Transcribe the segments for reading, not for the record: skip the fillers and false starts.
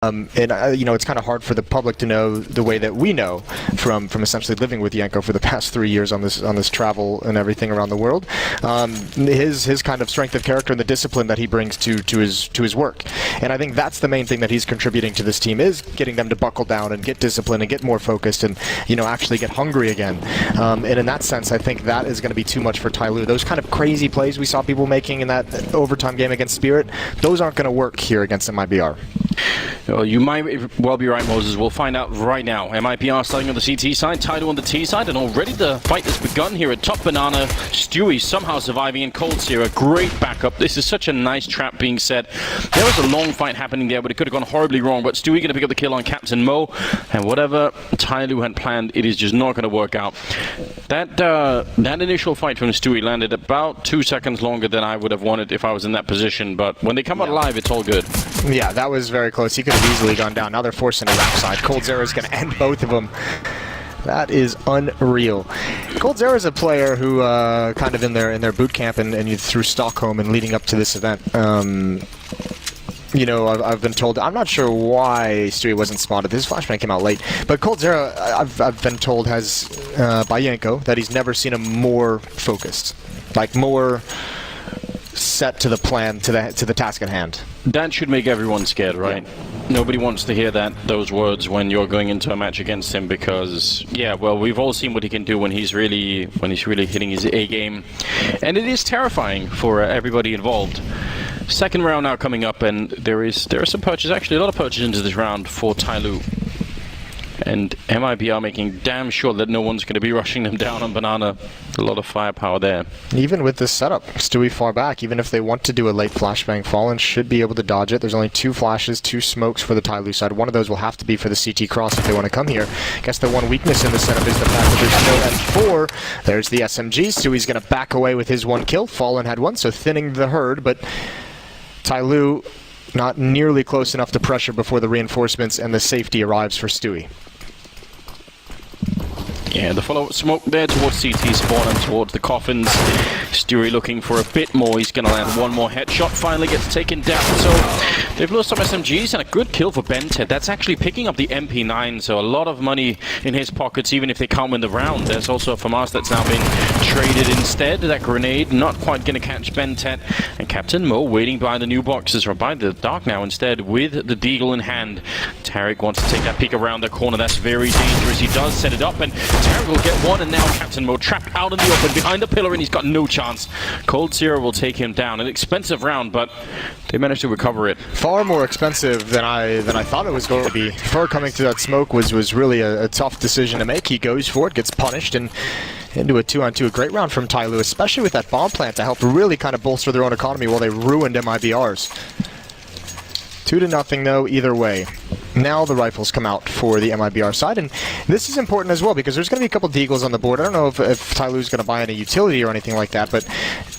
You know, it's kind of hard for the public to know the way that we know from essentially living with Yenko for the past 3 years on this travel and everything around the world. His kind of strength of character and the discipline that he brings to his work, and I think that's the main thing that he's contributing to this team, is getting them to buckle down and get disciplined and get more focused and, you know, actually get hungry again. And in that sense, I think that is going to be too much for TyLoo. Those kind of crazy plays we saw people making in that overtime game against Spirit, those aren't going to work here against MIBR. Well, you might well be right, Moses. We'll find out right now. MIBR starting on the CT side, TyLoo on the T side, and already the fight has begun here at top banana. Stewie somehow surviving, and Cold Zero, a great backup. This is such a nice trap being set. There was a long fight happening there, but it could have gone horribly wrong. But Stewie going to pick up the kill on Captain Mo, and whatever TyLoo had planned, it is just not going to work out. That initial fight from Stewie landed about 2 seconds longer than I would have wanted if I was in that position, but when they come out alive, it's all good. Yeah, that was very close. He could have easily gone down. Now they're forcing a wrap side. Cold Zero is going to end both of them. That is unreal. Cold Zero is a player who kind of in their boot camp and through Stockholm and leading up to this event. You know, I've been told, I'm not sure why Stewie wasn't spotted. His flashbang came out late. But Cold Zero, I've been told, has, by Yenko, that he's never seen him more focused. Like, more set to the plan, to the task at hand. That should make everyone scared, right? Yeah. Nobody wants to hear those words when you're going into a match against him, because, yeah, well, we've all seen what he can do when he's really hitting his A game, and it is terrifying for everybody involved. Second round now coming up, and there are some purchases, actually a lot of purchases into this round for TyLoo. And MIBR making damn sure that no one's going to be rushing them down on banana. A lot of firepower there. Even with this setup, Stewie far back, even if they want to do a late flashbang, Fallen should be able to dodge it. There's only 2 flashes, 2 smokes for the TyLoo side. One of those will have to be for the CT cross if they want to come here. I guess the one weakness in the setup is the fact that there's no M4. There's the SMG. Stewie's going to back away with his 1 kill. Fallen had 1, so thinning the herd, but TyLoo not nearly close enough to pressure before the reinforcements and the safety arrives for Stewie. Yeah, the follow-up smoke there towards CT spawn and towards the coffins. Stewie looking for a bit more. He's going to land 1 more headshot. Finally gets taken down. So they've lost some SMGs and a good kill for Bented. That's actually picking up the MP9. So a lot of money in his pockets, even if they can't win the round. There's also a FAMAS that's now been traded instead. That grenade not quite going to catch Bented. And Captain Mo waiting behind the new boxes, or by the dark now instead, with the deagle in hand. Tarek wants to take that peek around the corner. That's very dangerous. He does set it up, and Tarek will get 1, and now Captain Mo trapped out in the open behind the pillar, and he's got no chance. Cold Zero will take him down. An expensive round, but they managed to recover it. Far more expensive than I thought it was going to be. Fur coming through that smoke was really a tough decision to make. He goes for it, gets punished, and into a 2-on-2. A great round from TyLoo, especially with that bomb plant to help really kind of bolster their own economy while they ruined MIBR's. 2-0 though, either way. Now the rifles come out for the MIBR side, and this is important as well because there's going to be a couple deagles on the board. I don't know if TyLoo's going to buy any utility or anything like that, but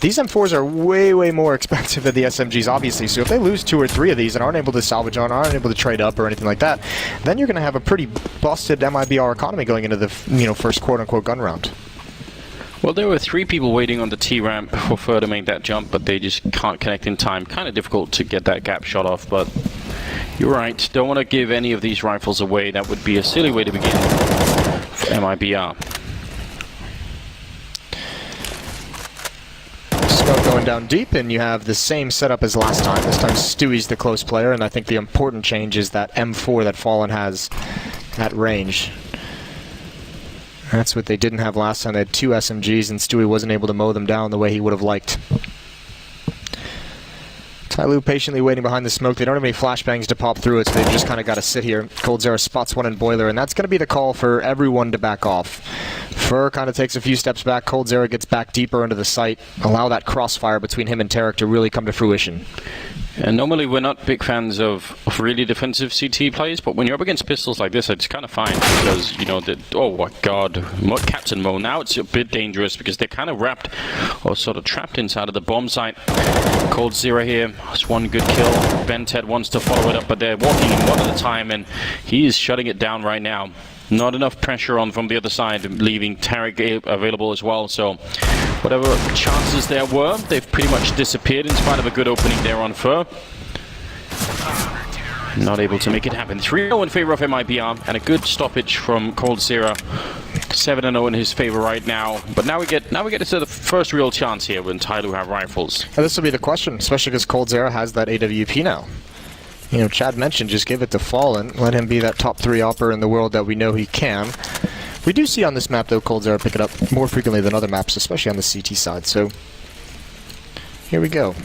these M4s are way, way more expensive than the SMGs, obviously. So if they lose 2 or 3 of these and aren't able to salvage on, aren't able to trade up or anything like that, then you're going to have a pretty busted MIBR economy going into the first quote-unquote gun round. Well, there were 3 people waiting on the T-ramp for Fur to make that jump, but they just can't connect in time. Kind of difficult to get that gap shot off, but you're right. Don't want to give any of these rifles away. That would be a silly way to begin for MIBR. Smoke going down deep, and you have the same setup as last time. This time Stewie's the close player, and I think the important change is that M4 that Fallen has at range. That's what they didn't have last time. They had 2 SMGs, and Stewie wasn't able to mow them down the way he would have liked. TyLoo patiently waiting behind the smoke. They don't have any flashbangs to pop through it, so they've just kind of got to sit here. Cold Zero spots 1 in Boiler, and that's going to be the call for everyone to back off. Fur kind of takes a few steps back. Cold Zero gets back deeper into the site. Allow that crossfire between him and Tarek to really come to fruition. And normally we're not big fans of really defensive CT plays, but when you're up against pistols like this, it's kind of fine because, you know, oh my god, Captain Mo, now it's a bit dangerous because they're kind of wrapped or sort of trapped inside of the bomb site. Cold Zero here, that's 1 good kill. Bented wants to follow it up, but they're walking in 1 at a time, and he is shutting it down right now. Not enough pressure on from the other side, leaving Tarek available as well, so whatever chances there were, they've pretty much disappeared in spite of a good opening there on Fur. Not able to make it happen. 3-0 in favor of MIBR, and a good stoppage from coldzera. 7-0 in his favor right now. But now we get to the first real chance here when TyLoo have rifles. And this will be the question, especially because coldzera has that AWP now. You know, Chad mentioned just give it to Fallen, let him be that top 3 opper in the world that we know he can. We do see on this map, though, coldzera pick it up more frequently than other maps, especially on the CT side. So here we go.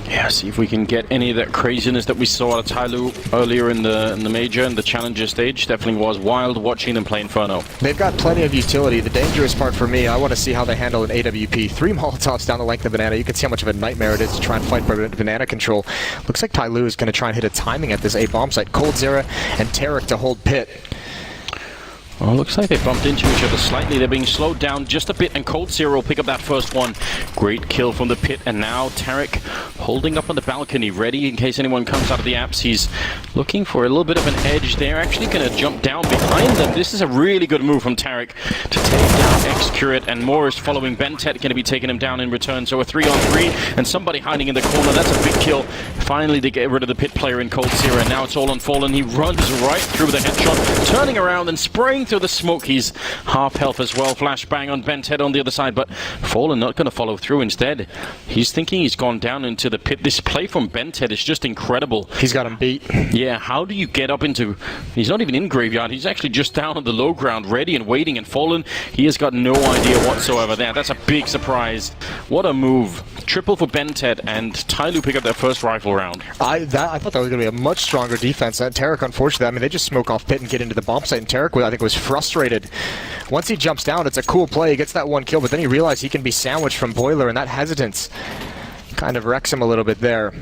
Yeah, see if we can get any of that craziness that we saw out of TyLoo earlier in the major and the challenger stage. Definitely was wild watching them play Inferno. They've got plenty of utility. The dangerous part for me, I want to see how they handle an AWP. 3 Molotovs down the length of Banana. You can see how much of a nightmare it is to try and fight Banana control. Looks like TyLoo is going to try and hit a timing at this A bomb site. coldzera and Tarek to hold pit. Well, looks like they bumped into each other slightly. They're being slowed down just a bit, and coldzera will pick up that first one. Great kill from the pit, and now Tarek holding up on the balcony, ready in case anyone comes out of the apps. He's looking for a little bit of an edge. They're actually going to jump down behind them. This is a really good move from Tarek to take down X-Curate, and Morris following Bentet going to be taking him down in return. So a 3-on-3, and somebody hiding in the corner. That's a big kill. Finally, they get rid of the pit player in coldzera, and now it's all on Fallen. He runs right through the headshot, turning around and spraying through the smoke. He's half health as well. Flashbang on Benthead on the other side, but Fallen not going to follow through. Instead, he's thinking he's gone down into the pit. This play from Benthead is just incredible. He's got him beat. Yeah, how do you get up into... He's not even in graveyard. He's actually just down on the low ground, ready and waiting, and Fallen, he has got no idea whatsoever there. That's a big surprise. What a move. Triple for Benthead, and TyLoo pick up their first rifle round. I thought that was going to be a much stronger defense. Tarek, unfortunately, I mean, they just smoke off pit and get into the bomb site, and Tarek, I think, was frustrated. Once he jumps down, it's a cool play. He gets that 1 kill, but then he realized he can be sandwiched from Boiler, and that hesitance kind of wrecks him a little bit there.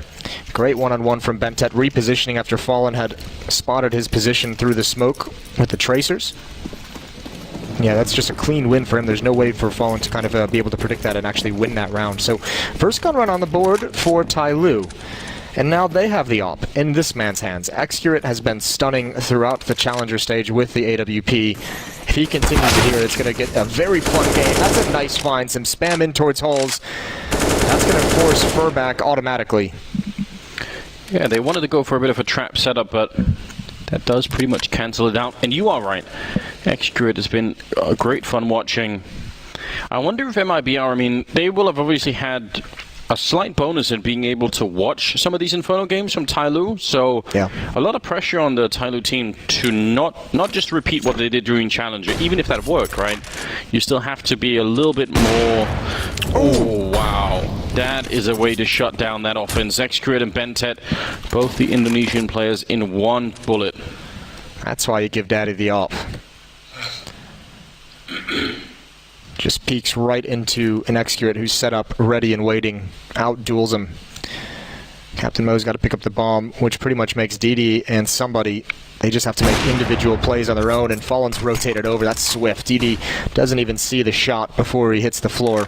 Great one-on-one from Bentet, repositioning after Fallen had spotted his position through the smoke with the tracers. Yeah, that's just a clean win for him. There's no way for Fallen to kind of be able to predict that and actually win that round. So, first gun run on the board for TyLoo. And now they have the op in this man's hands. X-Curate has been stunning throughout the challenger stage with the AWP. If he continues to here, it's going to get a very fun game. That's a nice find. Some spam in towards holes. That's going to force Fur back automatically. Yeah, they wanted to go for a bit of a trap setup, but that does pretty much cancel it out. And you are right. X-Curate has been great fun watching. I wonder if MIBR, I mean, they will have obviously had a slight bonus in being able to watch some of these Inferno games from TyLoo. So yeah, a lot of pressure on the TyLoo team to not just repeat what they did during Challenger, even if that worked, right? You still have to be a little bit more... Oh, wow. That is a way to shut down that offense. X-Curate and Bentet, both the Indonesian players in one bullet. That's why you give Daddy the op. Just peeks right into an X-Curate who's set up, ready and waiting. Out-duels him. Captain Mo's got to pick up the bomb, which pretty much makes DD and somebody, they just have to make individual plays on their own, and Fallen's rotated over. That's swift. DD doesn't even see the shot before he hits the floor.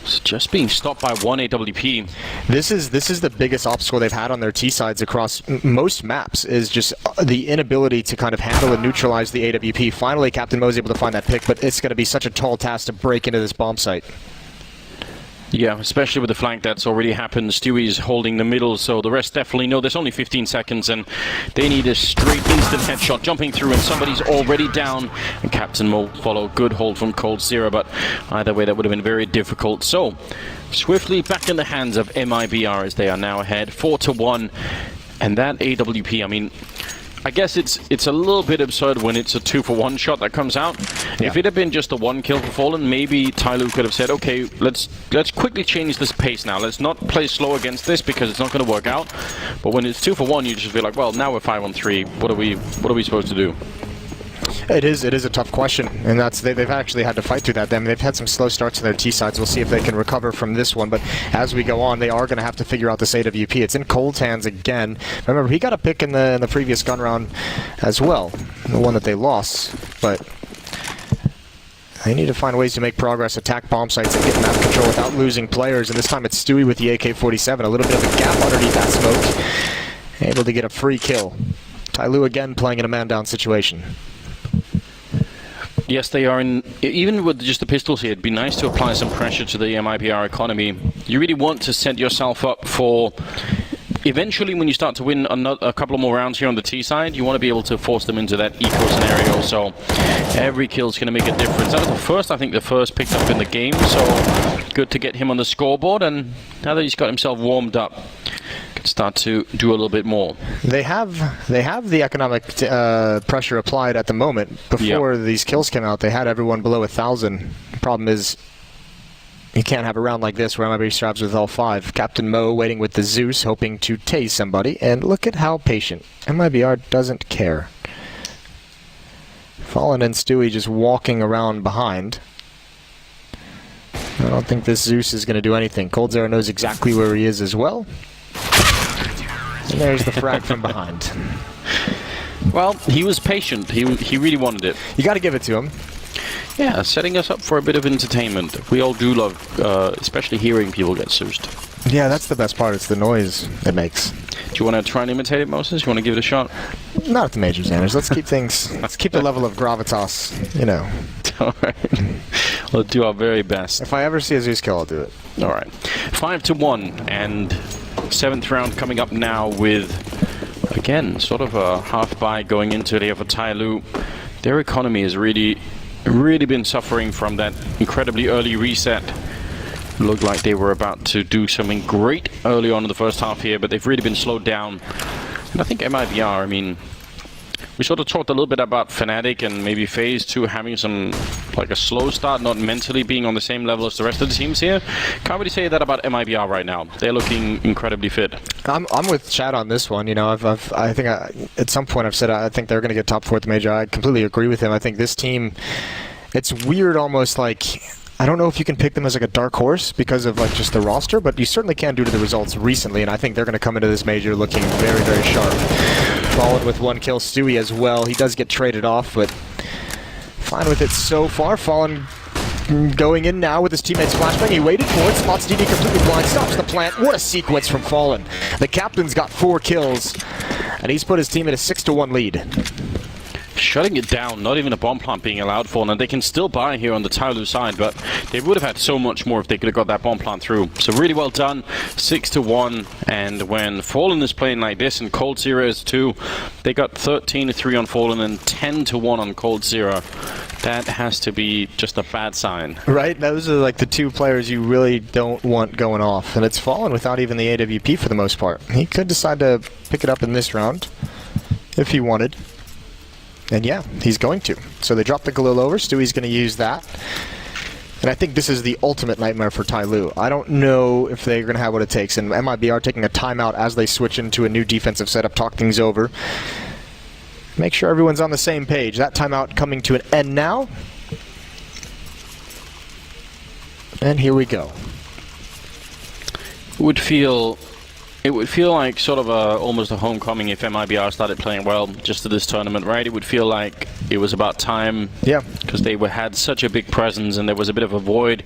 It's just being stopped by one AWP. This is the biggest obstacle they've had on their T-sides across most maps, is just the inability to kind of handle and neutralize the AWP. Finally, Captain Mo's able to find that pick, but it's going to be such a tall task to break into this bomb site. Yeah, especially with the flank that's already happened. Stewie's holding the middle, so the rest definitely know there's only 15 seconds, and they need a straight instant headshot jumping through, and somebody's already down. And Captain Mo follow. Good hold from coldzera, but either way, that would have been very difficult. So, swiftly back in the hands of MIBR as they are now ahead, 4-1. And that AWP, I mean, I guess it's a little bit absurd when it's a 2-for-1 shot that comes out. Yeah. If it had been just a 1 kill for Fallen, maybe TyLoo could have said, okay, let's quickly change this pace now. Let's not play slow against this because it's not going to work out. But when it's 2-for-1, you just feel like, well, now we're 5-on-3. What are we supposed to do? It is a tough question, and they've actually had to fight through that. I mean, they've had some slow starts in their T-sides. We'll see if they can recover from this one, but as we go on, they are going to have to figure out this AWP. It's in Cold's hands again. Remember, he got a pick in the previous gun round as well, the one that they lost, but they need to find ways to make progress, attack bomb sites, and get map control without losing players, and this time it's Stewie with the AK-47, a little bit of a gap underneath that smoke, able to get a free kill. TyLoo again playing in a man-down situation. Yes, they are in. Even with just the pistols here, it'd be nice to apply some pressure to the MIBR economy. You really want to set yourself up for. Eventually, when you start to win a couple of more rounds here on the T side, you want to be able to force them into that eco scenario. So every kill is going to make a difference. That was the first, I think, the first picked up in the game. So good to get him on the scoreboard. And now that he's got himself warmed up, can start to do a little bit more. They have the economic pressure applied at the moment. Before these kills came out, they had everyone below 1,000. The problem is, you can't have a round like this where MIBR straps with all 5. Captain Mo waiting with the Zeus, hoping to tase somebody, and look at how patient. MIBR doesn't care. Fallen and Stewie just walking around behind. I don't think this Zeus is going to do anything. coldzera knows exactly where he is as well. And there's the frag from behind. Well, he was patient. He really wanted it. You got to give it to him. Yeah, setting us up for a bit of entertainment. We all do love, especially hearing people get Zeused. Yeah, that's the best part. It's the noise it makes. Do you want to try and imitate it, Moses? You want to give it a shot? Not at the majors, Anders. Let's keep things. Let's keep the level of gravitas, you know. All right. We'll do our very best. If I ever see a Zeus kill, I'll do it. All right. 5-1, and 7th round coming up now with, again, sort of a half buy going into it here for TyLoo. Their economy has really been suffering from that incredibly early reset. Looked like they were about to do something great early on in the first half here, but they've really been slowed down. And I think MIBR, I mean, we sort of talked a little bit about Fnatic and maybe FaZe 2 having some, like a slow start, not mentally being on the same level as the rest of the teams here. Can't really say that about MIBR right now. They're looking incredibly fit. I'm with Chad on this one. You know, I think at some point I've said I think they're going to get top 4 at the major. I completely agree with him. I think this team, it's weird, almost like, I don't know if you can pick them as like a dark horse because of like just the roster, but you certainly can due to the results recently, and I think they're going to come into this major looking very, very sharp. Fallen with 1 kill, Stewie as well. He does get traded off, but fine with it so far. Fallen going in now with his teammates flashbang. He waited for it, spots DD completely blind, stops the plant. What a sequence from Fallen. The captain's got 4 kills, and he's put his team at a 6-1 lead. Shutting it down, not even a bomb plant being allowed for, and they can still buy here on the TyLoo side, but they would have had so much more if they could have got that bomb plant through. So really well done, 6-1, and when Fallen is playing like this and coldzera is 2, they got 13-3 on Fallen and 10-1 on coldzera. That has to be just a bad sign. Right, those are like the 2 players you really don't want going off, and it's Fallen without even the AWP for the most part. He could decide to pick it up in this round if he wanted. And yeah, he's going to. So they drop the Galil over. Stewie's going to use that. And I think this is the ultimate nightmare for TyLoo. I don't know if they're going to have what it takes. And MIBR taking a timeout as they switch into a new defensive setup, talk things over. Make sure everyone's on the same page. That timeout coming to an end now. And here we go. It would feel like sort of almost a homecoming if MIBR started playing well just to this tournament, right? It would feel like it was about time. Yeah. Because they had such a big presence and there was a bit of a void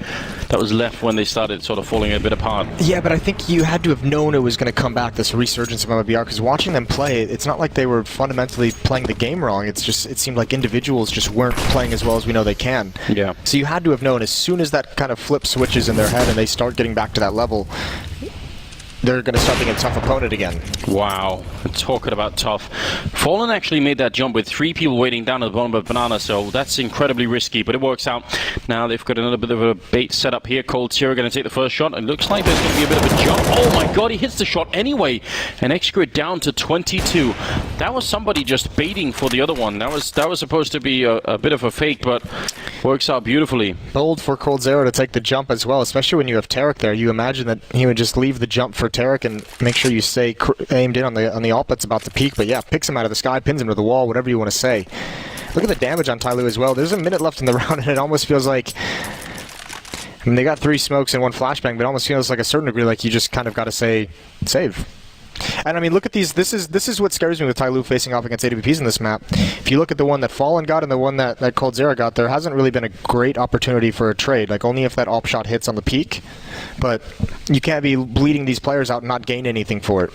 that was left when they started sort of falling a bit apart. Yeah, but I think you had to have known it was going to come back, this resurgence of MIBR, because watching them play, it's not like they were fundamentally playing the game wrong. It's just, it seemed like individuals just weren't playing as well as we know they can. Yeah. So you had to have known as soon as that kind of flip switches in their head and they start getting back to that level, they're going to start being a tough opponent again. Wow. Talking about tough. Fallen actually made that jump with 3 people waiting down at the bottom of Banana, so that's incredibly risky, but it works out. Now they've got another bit of a bait set up here. coldzera going to take the first shot. It looks like there's going to be a bit of a jump. Oh my god, he hits the shot anyway. And X-Grid down to 22. That was somebody just baiting for the other one. That was supposed to be a bit of a fake, but works out beautifully. Bold for coldzera to take the jump as well, especially when you have Tarek there. You imagine that he would just leave the jump for Tarek and make sure you stay aimed in on the ult that's about to peak. But yeah, picks him out of the sky, pins him to the wall, whatever you want to say. Look at the damage on TyLoo as well. There's a minute left in the round, and it almost feels like, I mean, they got 3 smokes and 1 flashbang, but it almost feels like a certain degree like you just kind of got to say save. And I mean, look at these. This is what scares me with TyLoo facing off against AWPs in this map. If you look at the one that Fallen got and the one that coldzera got, there hasn't really been a great opportunity for a trade. Like, only if that op shot hits on the peak. But you can't be bleeding these players out and not gain anything for it.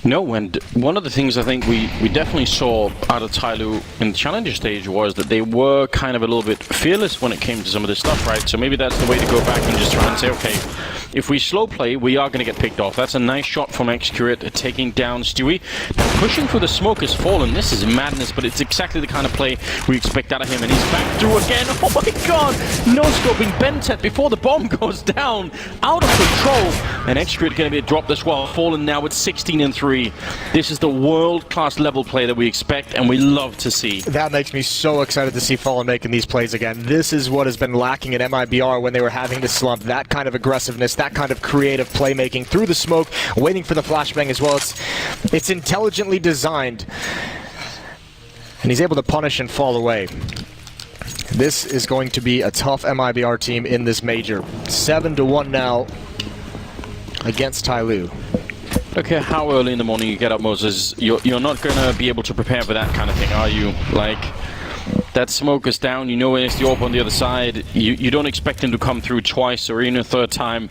No, and one of the things I think we definitely saw out of TyLoo in the Challenger stage was that they were kind of a little bit fearless when it came to some of this stuff, right? So maybe that's the way to go back and just try and say, okay, if we slow play, we are going to get picked off. That's a nice shot from Execute, taking down Stewie. Now pushing through the smoke has fallen. This is madness, but it's exactly the kind of play we expect out of him. And he's back through again. Oh my god! No-scoping Bentet before the bomb goes down. Out of control. And Execute going to be dropped as well. Fallen now with 16 and 3. This is the world-class level play that we expect and we love to see. That makes me so excited to see Fallen making these plays again. This is what has been lacking in MIBR when they were having to slump. That kind of aggressiveness, that kind of creative playmaking through the smoke, waiting for the flashbang as well. It's intelligently designed. And he's able to punish and fall away. This is going to be a tough MIBR team in this major. 7-1 now against TyLoo. Okay, how early in the morning you get up, Moses? You're not going to be able to prepare for that kind of thing, are you? Like, that smoke is down, you know it's the AWP on the other side. You don't expect him to come through twice or even a third time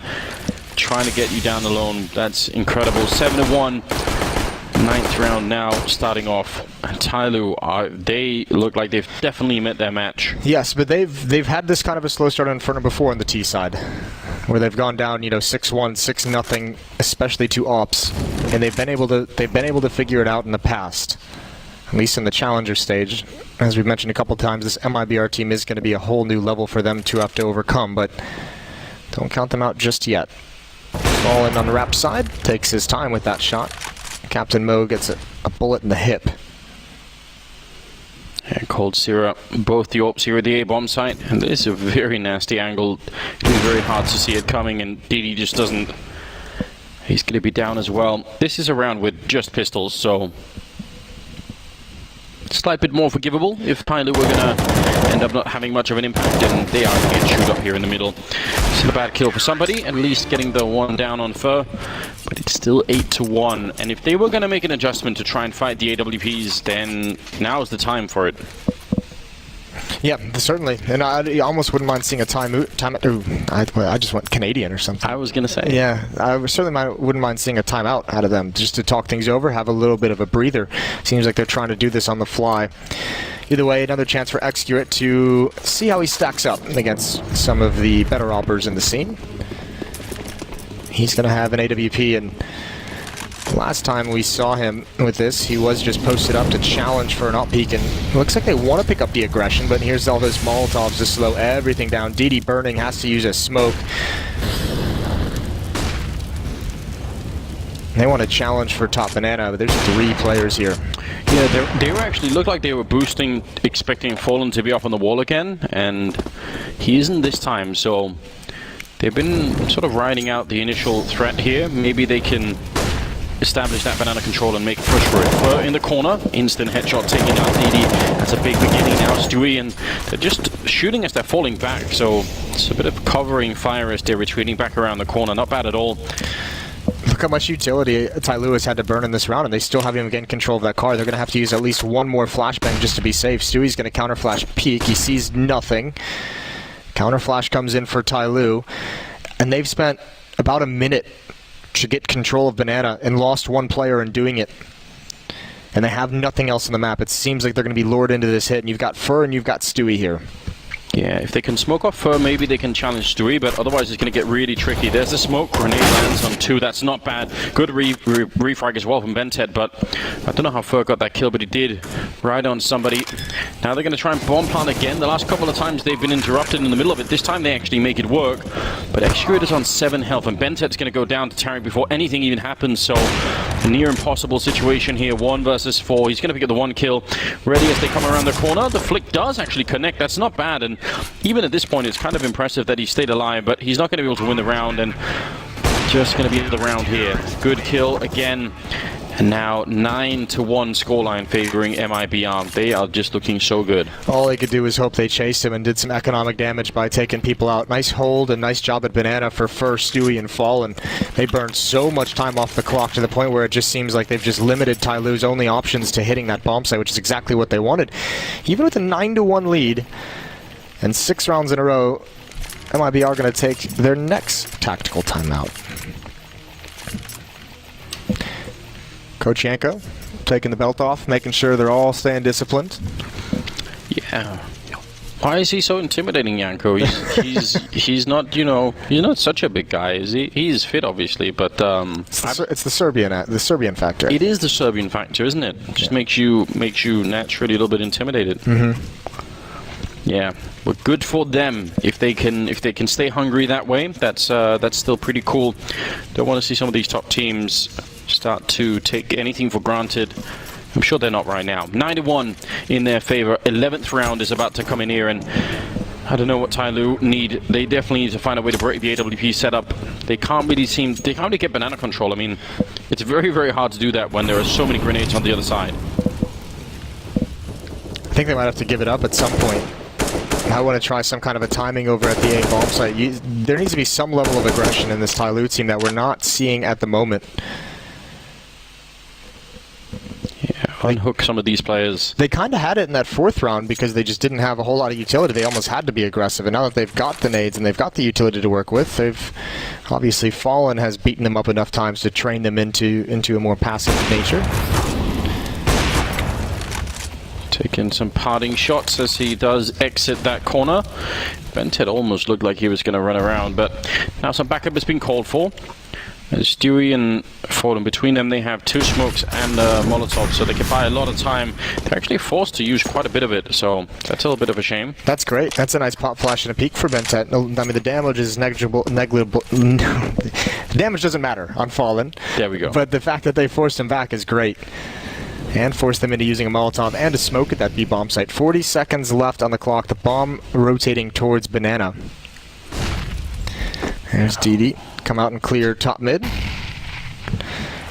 trying to get you down alone. That's incredible. 7-1, 9th round now starting off. And TyLoo, they look like they've definitely met their match. Yes, but they've had this kind of a slow start on Inferno before on the T side, where they've gone down, 6-1, 6-0, especially to ops, and they've been able to figure it out in the past, at least in the Challenger stage. As we've mentioned a couple times, this MIBR team is going to be a whole new level for them to have to overcome, but don't count them out just yet. Fallen on the Rap side, takes his time with that shot. Captain Mo gets a bullet in the hip. Yeah, Cold Zero, both the AWPs here at the A-bomb site, and this is a very nasty angle. It's very hard to see it coming, and DD just doesn't. He's going to be down as well. This is a round with just pistols, so slight bit more forgivable. If TyLoo were going to end up not having much of an impact, and they are going to get chewed up here in the middle. Still a bad kill for somebody, at least getting the one down on Fur, but it's still 8-1. And if they were going to make an adjustment to try and fight the AWPs, then now is the time for it. Yeah, certainly. And I almost wouldn't mind seeing a I just went Canadian or something. I was going to say. Yeah, I wouldn't mind seeing a timeout out of them, just to talk things over, have a little bit of a breather. Seems like they're trying to do this on the fly. Either way, another chance for Execute to see how he stacks up against some of the better oppers in the scene. He's going to have an AWP, and last time we saw him with this, he was just posted up to challenge for an op peek, and it looks like they want to pick up the aggression, but here's all those Molotovs to slow everything down. DD burning, has to use a smoke. They want to challenge for top banana, but there's 3 players here. Yeah, they were actually looked like they were boosting, expecting Fallen to be up on the wall again, and he isn't this time, so they've been sort of riding out the initial threat here. Maybe they can establish that banana control and make a push for it. Fur in the corner, instant headshot taking out DD. That's a big beginning now, Stewie, and they're just shooting as they're falling back, so it's a bit of covering fire as they're retreating back around the corner. Not bad at all. Look how much utility TyLoo has had to burn in this round, and they still haven't even gained control of that car. They're going to have to use at least one more flashbang just to be safe. Stewie's going to counter flash peek. He sees nothing. Counter flash comes in for TyLoo, and they've spent about a minute to get control of banana and lost one player in doing it. And they have nothing else on the map. It seems like they're going to be lured into this hit, and you've got Fur and you've got Stewie here. Yeah, if they can smoke off Fur, maybe they can challenge Stewie, but otherwise it's going to get really tricky. There's the smoke, grenade lands on 2, that's not bad. Good refrag as well from Bentet, but I don't know how Fur got that kill, but he did ride on somebody. Now they're going to try and bomb plant again. The last couple of times they've been interrupted in the middle of it. This time they actually make it work, but Execute is on 7 health, and Bentet's going to go down to Tarek before anything even happens, so a near impossible situation here, 1 versus 4. He's going to pick up the 1 kill. Ready as they come around the corner. The flick does actually connect, that's not bad, and even at this point, it's kind of impressive that he stayed alive, but he's not going to be able to win the round, and just going to be the round here. Good kill again, and now 9-1 scoreline favoring MIBR. They are just looking so good. All they could do was hope they chased him and did some economic damage by taking people out. Nice hold and nice job at banana for Fur, Stewie, and Fallen. They burned so much time off the clock to the point where it just seems like they've just limited TyLoo's only options to hitting that bomb site, which is exactly what they wanted. Even with a 9-1 lead, and 6 rounds in a row, MIBR are going to take their next tactical timeout. Kochenko taking the belt off, making sure they're all staying disciplined. Yeah. Why is he so intimidating, Janko? He's not, you know, he's not such a big guy, is he? He's fit, obviously, but it's the Serbian factor. It is the Serbian factor, isn't it? Just makes you naturally a little bit intimidated. Yeah, but good for them if they can stay hungry that way. That's still pretty cool. Don't want to see some of these top teams start to take anything for granted. I'm sure they're not right now. 9-1 in their favor. 11th round is about to come in here, and I don't know what TyLoo need. They definitely need to find a way to break the AWP setup. They can't really get banana control. I mean, it's very, very hard to do that when there are so many grenades on the other side. I think they might have to give it up at some point. I want to try some kind of a timing over at the A bomb site. There needs to be some level of aggression in this TyLoo team that we're not seeing at the moment. Unhook some of these players. They kind of had it in that 4th round because they just didn't have a whole lot of utility. They almost had to be aggressive, and now that they've got the nades and they've got the utility to work with, they've obviously Fallen has beaten them up enough times to train them into a more passive nature. Taking some parting shots as he does exit that corner. Bentet almost looked like he was going to run around, but now some backup has been called for. Stewie and Fordham, between them they have 2 smokes and a Molotov, so they can buy a lot of time. They're actually forced to use quite a bit of it, so that's a little bit of a shame. That's great. That's a nice pop flash and a peek for Bentet. I mean, the damage is negligible. The damage doesn't matter on Fallen. There we go. But the fact that they forced him back is great. And forced them into using a Molotov and a smoke at that B bomb site. 40 seconds left on the clock. The bomb rotating towards Banana. There's DD. Come out and clear top mid.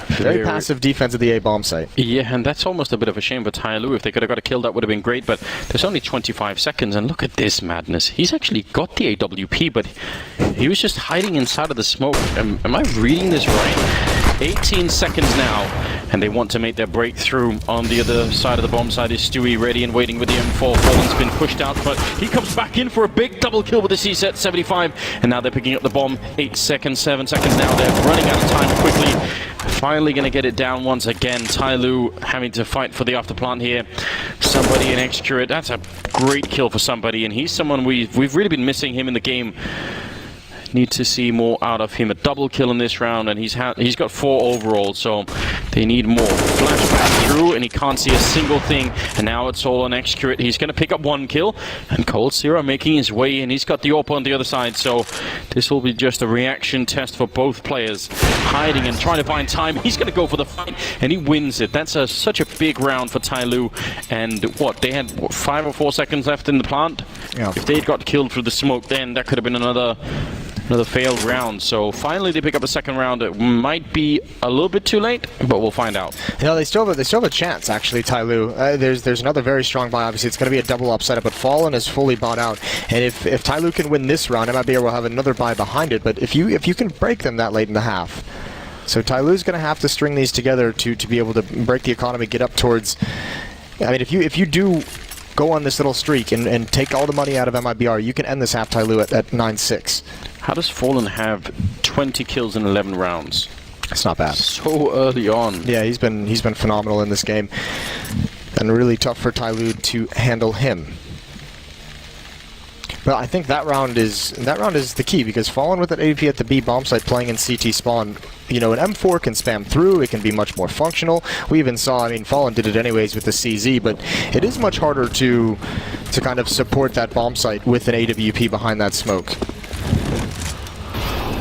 Very passive defense at the A bomb site. Yeah, and that's almost a bit of a shame for TyLoo. If they could have got a kill, that would have been great, but there's only 25 seconds, and look at this madness. He's actually got the AWP, but he was just hiding inside of the smoke. Am I reading this right? 18 seconds now, and they want to make their breakthrough. On the other side of the bomb side is Stewie, ready and waiting with the M4. Fallen's been pushed out, but he comes back in for a big double kill with the C-set, 75, and now they're picking up the bomb. 8 seconds, 7 seconds now. They're running out of time quickly. Finally going to get it down once again. TyLoo having to fight for the afterplant here. Somebody in Excurate. That's a great kill for somebody, and he's someone we've really been missing him in the game. Need to see more out of him. A double kill in this round, and he's got 4 overall, so they need more. Flashback through, and he can't see a single thing, and now it's all on Excurate. He's going to pick up 1 kill, and Cold Zero making his way in. He's got the AWP on the other side, so this will be just a reaction test for both players. Hiding and trying to find time. He's going to go for the fight, and he wins it. That's such a big round for TyLoo, and they had 5 or 4 seconds left in the plant? Yeah. If they'd got killed through the smoke, then that could have been another failed round. So finally they pick up a second round. It might be a little bit too late, but we'll find out. You know, they still have a chance, actually, TyLoo. There's another very strong buy. Obviously, it's going to be a double up setup, but Fallen is fully bought out. And if TyLoo can win this round, MIBR will have another buy behind it. But if you can break them that late in the half, so TyLoo's going to have to string these together to be able to break the economy, get up towards. I mean, if you do go on this little streak and take all the money out of MIBR, you can end this half TyLoo at 9-6. How does Fallen have 20 kills in 11 rounds? It's not bad. So early on. Yeah, he's been phenomenal in this game, and really tough for TyLoo to handle him. But I think that round is the key, because Fallen with that AWP at the B bomb site playing in CT spawn, you know, an M4 can spam through, it can be much more functional. We even saw, I mean, Fallen did it anyways with the CZ, but it is much harder to kind of support that bomb site with an AWP behind that smoke.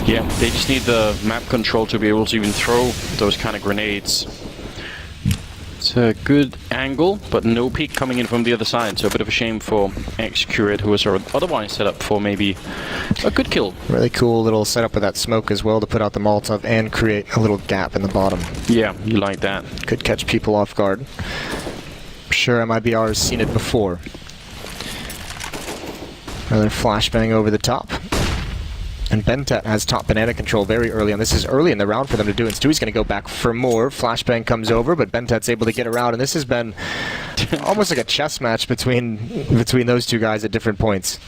Yeah, they just need the map control to be able to even throw those kind of grenades. It's a good angle, but no peek coming in from the other side, so a bit of a shame for Excurate, who was otherwise set up for maybe a good kill. Really cool little setup with that smoke as well to put out the Molotov and create a little gap in the bottom. Yeah, you like that. Could catch people off guard. I'm sure MIBR has seen it before. Another flashbang over the top. And Bentet has top banana control very early on. This is early in the round for them to do, and Stewie's going to go back for more. Flashbang comes over, but Bentet's able to get around, and this has been almost like a chess match between those two guys at different points.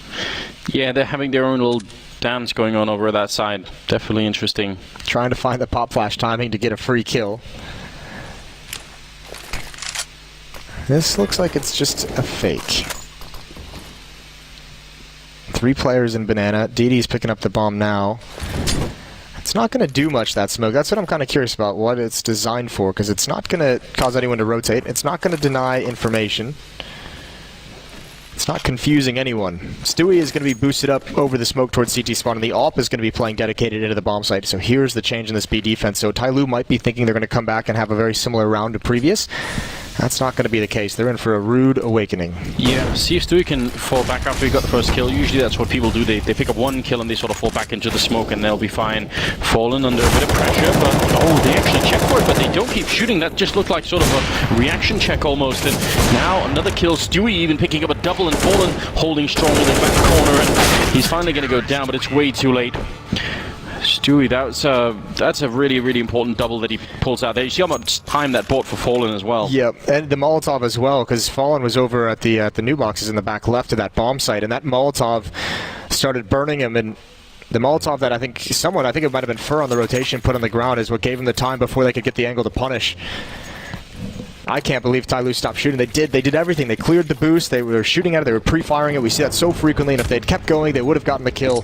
Yeah, they're having their own little dance going on over that side. Definitely interesting. Trying to find the pop flash timing to get a free kill. This looks like it's just a fake. 3 players in Banana. DD's picking up the bomb now. It's not going to do much, that smoke. That's what I'm kind of curious about, what it's designed for, because it's not going to cause anyone to rotate. It's not going to deny information. It's not confusing anyone. Stewie is going to be boosted up over the smoke towards CT spawn, and the AWP is going to be playing dedicated into the bomb site. So here's the change in this B defense. So TyLoo might be thinking they're going to come back and have a very similar round to previous. That's not going to be the case. They're in for a rude awakening. Yeah, see if Stewie can fall back after he got the first kill. Usually that's what people do. They pick up one kill and they sort of fall back into the smoke and they'll be fine. Fallen under a bit of pressure, but oh, they actually check for it, but they don't keep shooting. That just looked like sort of a reaction check almost. And now another kill. Stewie even picking up a double, and Fallen holding strong in the back corner, and he's finally going to go down, but it's way too late. Stewie, that's a really, really important double that he pulls out there. You see how much time that bought for Fallen as well. Yep, and the Molotov as well, because Fallen was over at the new boxes in the back left of that bomb site, and that Molotov started burning him, and the Molotov that I think it might have been Fur on the rotation, put on the ground, is what gave him the time before they could get the angle to punish. I can't believe TyLoo stopped shooting. They did everything. They cleared the boost, they were shooting at it, they were pre-firing it. We see that so frequently, and if they'd kept going, they would have gotten the kill.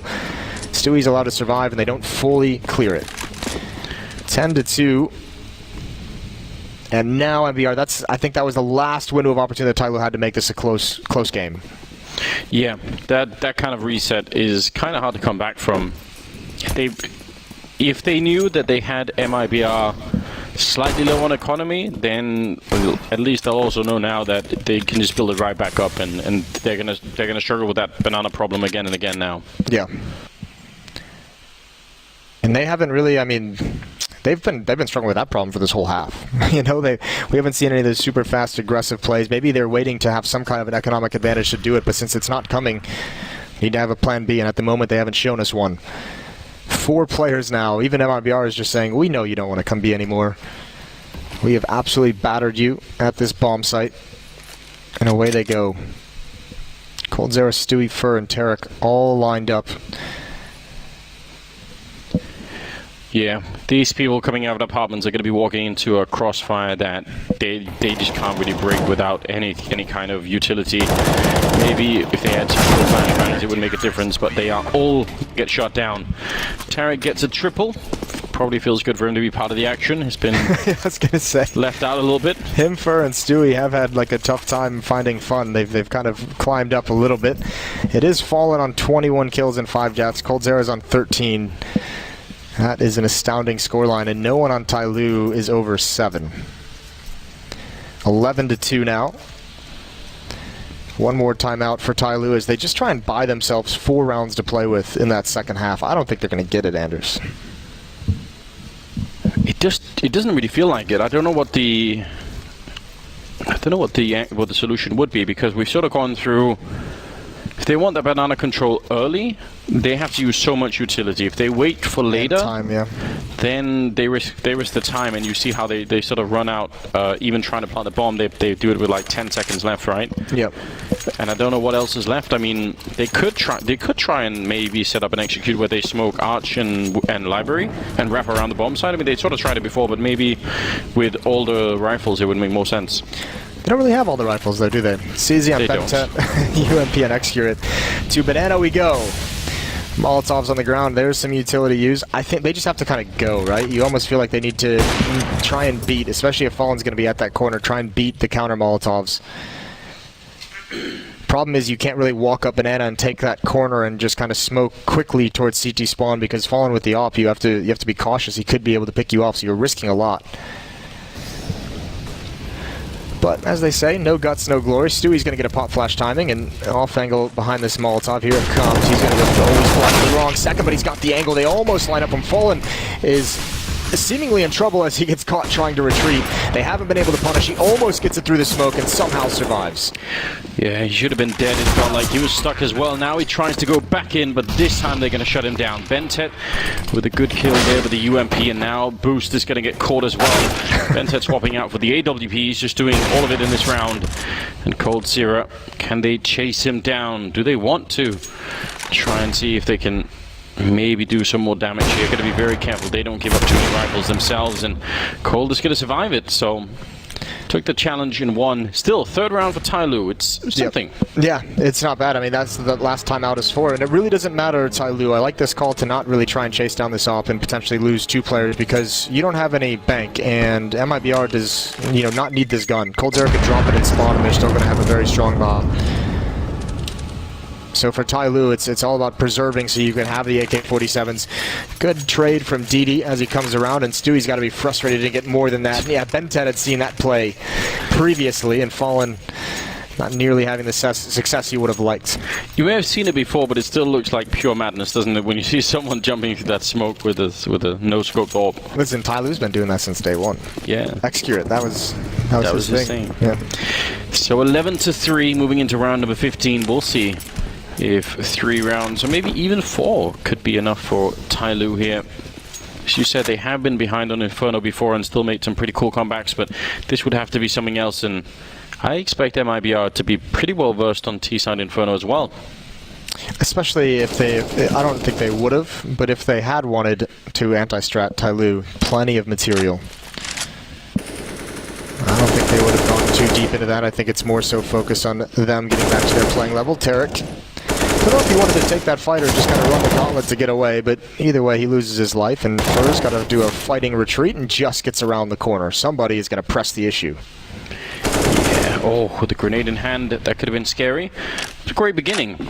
Stewie's allowed to survive, and they don't fully clear it. 10-2. And now MIBR, I think that was the last window of opportunity that TyLoo had to make this a close game. Yeah, that kind of reset is kind of hard to come back from. If they knew that they had MIBR slightly low on economy, then at least they'll also know now that they can just build it right back up, and they're gonna struggle with that banana problem again and again now. Yeah. And they haven't really, I mean, they've been struggling with that problem for this whole half. You know, we haven't seen any of those super fast, aggressive plays. Maybe they're waiting to have some kind of an economic advantage to do it, but since it's not coming, need to have a plan B, and at the moment they haven't shown us one. 4 players now. Even MIBR is just saying, we know you don't want to come B anymore. We have absolutely battered you at this bomb site. And away they go. coldzera, Stewie, Fur, and Tarek all lined up. Yeah, these people coming out of apartments are going to be walking into a crossfire that they just can't really break without any kind of utility. Maybe if they had some flashbangs it would make a difference, but they are all get shot down. Tarek gets a triple. Probably feels good for him to be part of the action. He's been I was gonna say, left out a little bit. Him, Fur, and Stewie have had like a tough time finding fun. They've kind of climbed up a little bit. It is Fallen on 21 kills and 5 deaths. coldzera's on 13. That is an astounding scoreline, and no one on TyLoo is over 7. 11-2 now. One more timeout for TyLoo as they just try and buy themselves 4 rounds to play with in that second half. I don't think they're going to get it, Anders. It doesn't really feel like it. I don't know what the solution would be, because we've sort of gone through. If they want the banana control early, they have to use so much utility. If they wait for later, then they risk the time, and you see how they sort of run out. Even trying to plant the bomb, they do it with like 10 seconds left, right? Yep. And I don't know what else is left. I mean, they could try and maybe set up an execute where they smoke Arch and Library and wrap around the bomb side. I mean, they sort of tried it before, but maybe with all the rifles, it would make more sense. They don't really have all the rifles, though, do they? CZ on Bentet, UMP and Excurate. To Banana we go. Molotovs on the ground. There's some utility use. I think they just have to kind of go, right? You almost feel like they need to try and beat, especially if Fallen's going to be at that corner, try and beat the counter Molotovs. Problem is you can't really walk up Banana and take that corner and just kind of smoke quickly towards CT spawn, because Fallen with the AWP, you have to be cautious. He could be able to pick you off, so you're risking a lot. But, as they say, no guts, no glory. Stewie's going to get a pop flash timing, and off angle behind this Molotov. Here it comes. He's going to go always flash the wrong second, but he's got the angle. They almost line up him. Fallen is seemingly in trouble as he gets caught trying to retreat. They haven't been able to punish. He almost gets it through the smoke and somehow survives. Yeah, he should have been dead. It felt like he was stuck as well. Now he tries to go back in, but this time they're going to shut him down. Bentet with a good kill there with the UMP, and now Boost is going to get caught as well. Bentet swapping out for the AWP. He's just doing all of it in this round. And coldzera, can they chase him down? Do they want to try and see if they can maybe do some more damage here? Got to be very careful they don't give up too many rifles themselves, and Cold is going to survive it. So Took the challenge and won. Still, third round for TyLoo. It's something. Yeah, it's not bad. I mean, that's the last time out is 4, and it really doesn't matter, TyLoo. I like this call to not really try and chase down this op and potentially lose 2 players because you don't have any bank, and MIBR does, not need this gun. coldzera can drop it and spawn, and they're still going to have a very strong bomb. So for TyLoo, it's all about preserving so you can have the AK-47s. Good trade from Didi as he comes around, and Stewie's got to be frustrated to get more than that. Yeah, BenTed had seen that play previously and fallen, not nearly having the success he would have liked. You may have seen it before, but it still looks like pure madness, doesn't it, when you see someone jumping through that smoke with a no-scope orb. Listen, TyLoo's been doing that since day 1. Yeah. Excurate, that was his thing. Yeah. So 11-3, moving into round number 15. We'll see if 3 rounds, or maybe even 4, could be enough for TyLoo here. As you said, they have been behind on Inferno before and still made some pretty cool comebacks, but this would have to be something else, and I expect MIBR to be pretty well versed on T-side Inferno as well. Especially if I don't think they would have, but if they had wanted to anti-strat TyLoo, plenty of material. I don't think they would have gone too deep into that. I think it's more so focused on them getting back to their playing level. Tarek, I don't know if he wanted to take that fight or just kind of run the gauntlet to get away, but either way, he loses his life, and Fur's got to do a fighting retreat and just gets around the corner. Somebody is going to press the issue. Yeah, oh, with the grenade in hand, that could have been scary. It's a great beginning.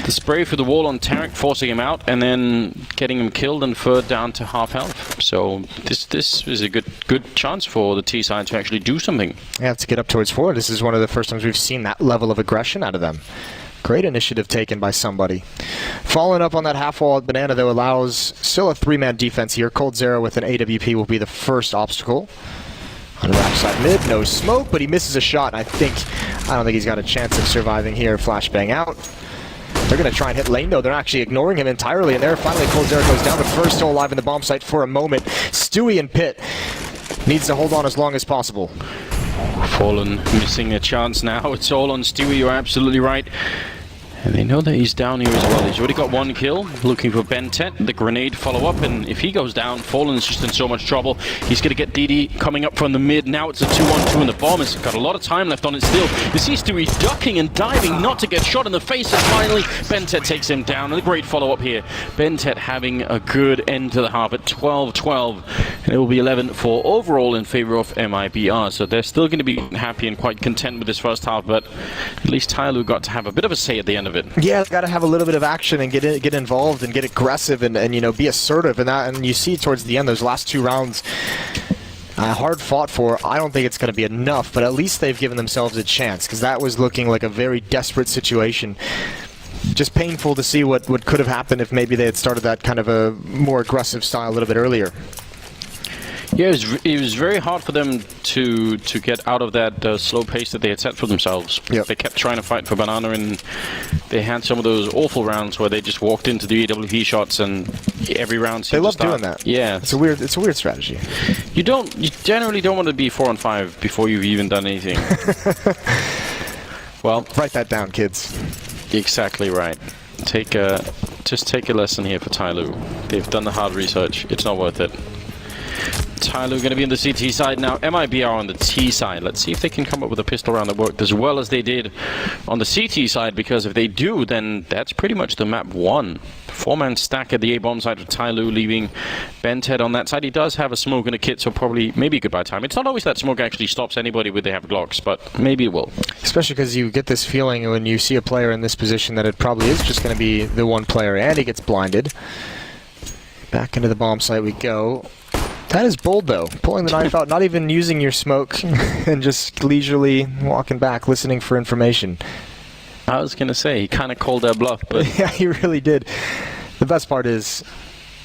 The spray for the wall on Tarek, forcing him out, and then getting him killed and Fur down to half health. So this is a good chance for the T-side to actually do something. Yeah, to get up towards 4. This is one of the first times we've seen that level of aggression out of them. Great initiative taken by somebody. Following up on that half wall at Banana, though, allows still a 3-man defense here. coldzera with an AWP will be the first obstacle. On the backside mid, no smoke, but he misses a shot. I don't think he's got a chance of surviving here. Flashbang out. They're going to try and hit lane, though. They're actually ignoring him entirely, and there finally coldzera goes down, but Fur's still alive in the bomb site for a moment. Stewie and Pitt needs to hold on as long as possible. Fallen missing a chance now. It's all on Stewie, you're absolutely right. And they know that he's down here as well. He's already got 1 kill, looking for BenTed, the grenade follow-up, and if he goes down, Fallen's just in so much trouble. He's going to get Didi coming up from the mid. Now it's a 2-on-2, and the bomb has got a lot of time left on it still. You see Stewie ducking and diving not to get shot in the face, and finally BenTed takes him down, and a great follow-up here. BenTed having a good end to the half at 12-12, and it will be 11-4 overall in favor of MIBR. So they're still going to be happy and quite content with this first half, but at least TyLoo got to have a bit of a say at the end of it. Yeah, got to have a little bit of action and get involved and get aggressive and be assertive, and you see towards the end those last 2 rounds hard fought for. I don't think it's going to be enough, but at least they've given themselves a chance, because that was looking like a very desperate situation. Just painful to see what could have happened if maybe they had started that kind of a more aggressive style a little bit earlier. Yeah, it was very hard for them to get out of that slow pace that they had set for themselves. Yep. They kept trying to fight for Banana, and they had some of those awful rounds where they just walked into the AWP shots, and every round seemed They love to start. doing that. Yeah, it's a weird strategy. You generally don't want to be 4-on-5 before you've even done anything. Well, write that down, kids. Exactly right. Just take a lesson here for TyLoo. They've done the hard research. It's not worth it. TyLoo going to be on the CT side now. MIBR on the T side. Let's see if they can come up with a pistol round that worked as well as they did on the CT side, because if they do, then that's pretty much the map won. 4-man stack at the A-bomb side of TyLoo, leaving BenTed on that side. He does have a smoke and a kit, so probably maybe goodbye time. It's not always that smoke actually stops anybody when they have Glocks, but maybe it will. Especially because you get this feeling when you see a player in this position that it probably is just going to be the one player, and he gets blinded. Back into the bomb site we go. That is bold, though. Pulling the knife out, not even using your smoke, and just leisurely walking back, listening for information. I was going to say, he kind of called their bluff, but... Yeah, he really did. The best part is,